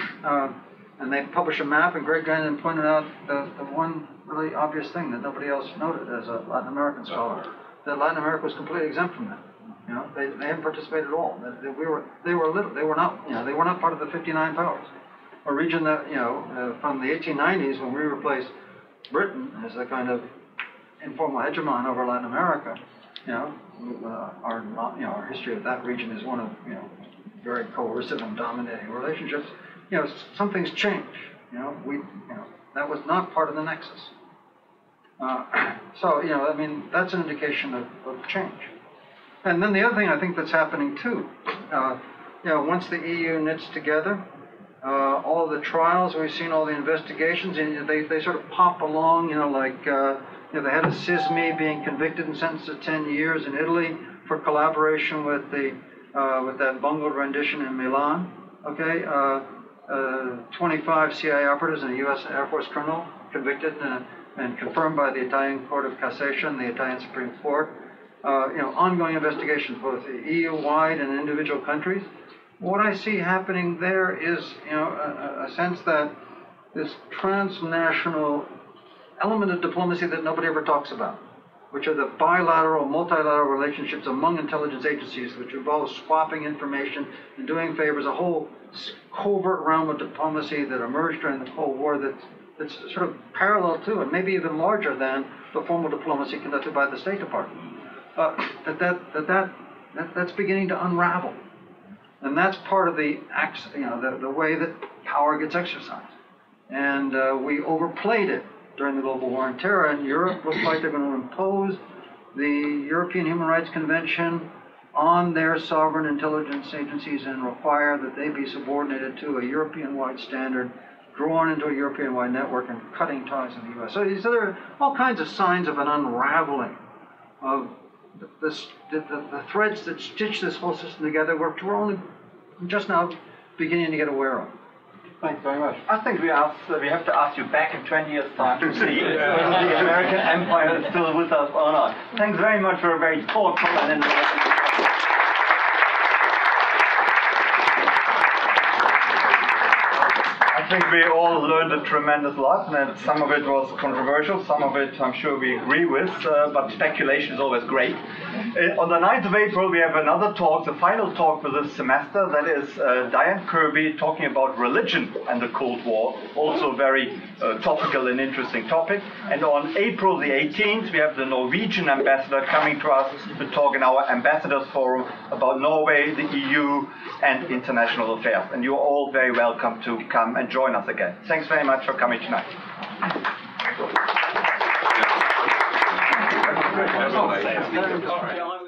they published a map, and Greg Grandin pointed out the one really obvious thing that nobody else noted as a Latin American scholar, that Latin America was completely exempt from that. They hadn't participated at all. They were not part of the 59 powers. A region that from the 1890s, when we replaced Britain as a kind of informal hegemon over Latin America, our history of that region is one of very coercive and dominating relationships. Something's changed. That was not part of the nexus. That's an indication of change. And then the other thing I think that's happening too, once the EU knits together, all of the trials we've seen, all the investigations, and they sort of pop along, the head of SISMI being convicted and sentenced to 10 years in Italy for collaboration with that bungled rendition in Milan. 25 CIA operatives and a U.S. Air Force colonel convicted and confirmed by the Italian Court of Cassation, the Italian Supreme Court. Ongoing investigations, both EU-wide and individual countries. What I see happening there is, a sense that this transnational element of diplomacy that nobody ever talks about, which are the bilateral, multilateral relationships among intelligence agencies, which involve swapping information and doing favors, a whole covert realm of diplomacy that emerged during the Cold War that's sort of parallel to and maybe even larger than the formal diplomacy conducted by the State Department. That's beginning to unravel, and that's part of the way that power gets exercised. And we overplayed it during the global war on terror, and Europe looks like they're going to impose the European Human Rights Convention on their sovereign intelligence agencies and require that they be subordinated to a European-wide standard drawn into a European-wide network and cutting ties in the U.S. So there are all kinds of signs of an unraveling of the threads that stitch this whole system together, which we're only just now beginning to get aware of. Thanks very much. I think we have to ask you back in 20 years' time to see whether the American empire is still with us or not. Thanks very much for a very thoughtful and interesting. I think we all learned a tremendous lot, and some of it was controversial, some of it I'm sure we agree with, but speculation is always great. On the 9th of April, we have another talk, the final talk for this semester, that is Diane Kirby talking about religion and the Cold War, also a very topical and interesting topic. And on April the 18th, we have the Norwegian ambassador coming to us to talk in our ambassadors forum about Norway, the EU, and international affairs. And you're all very welcome to come and join us again. Thanks very much for coming tonight. All right.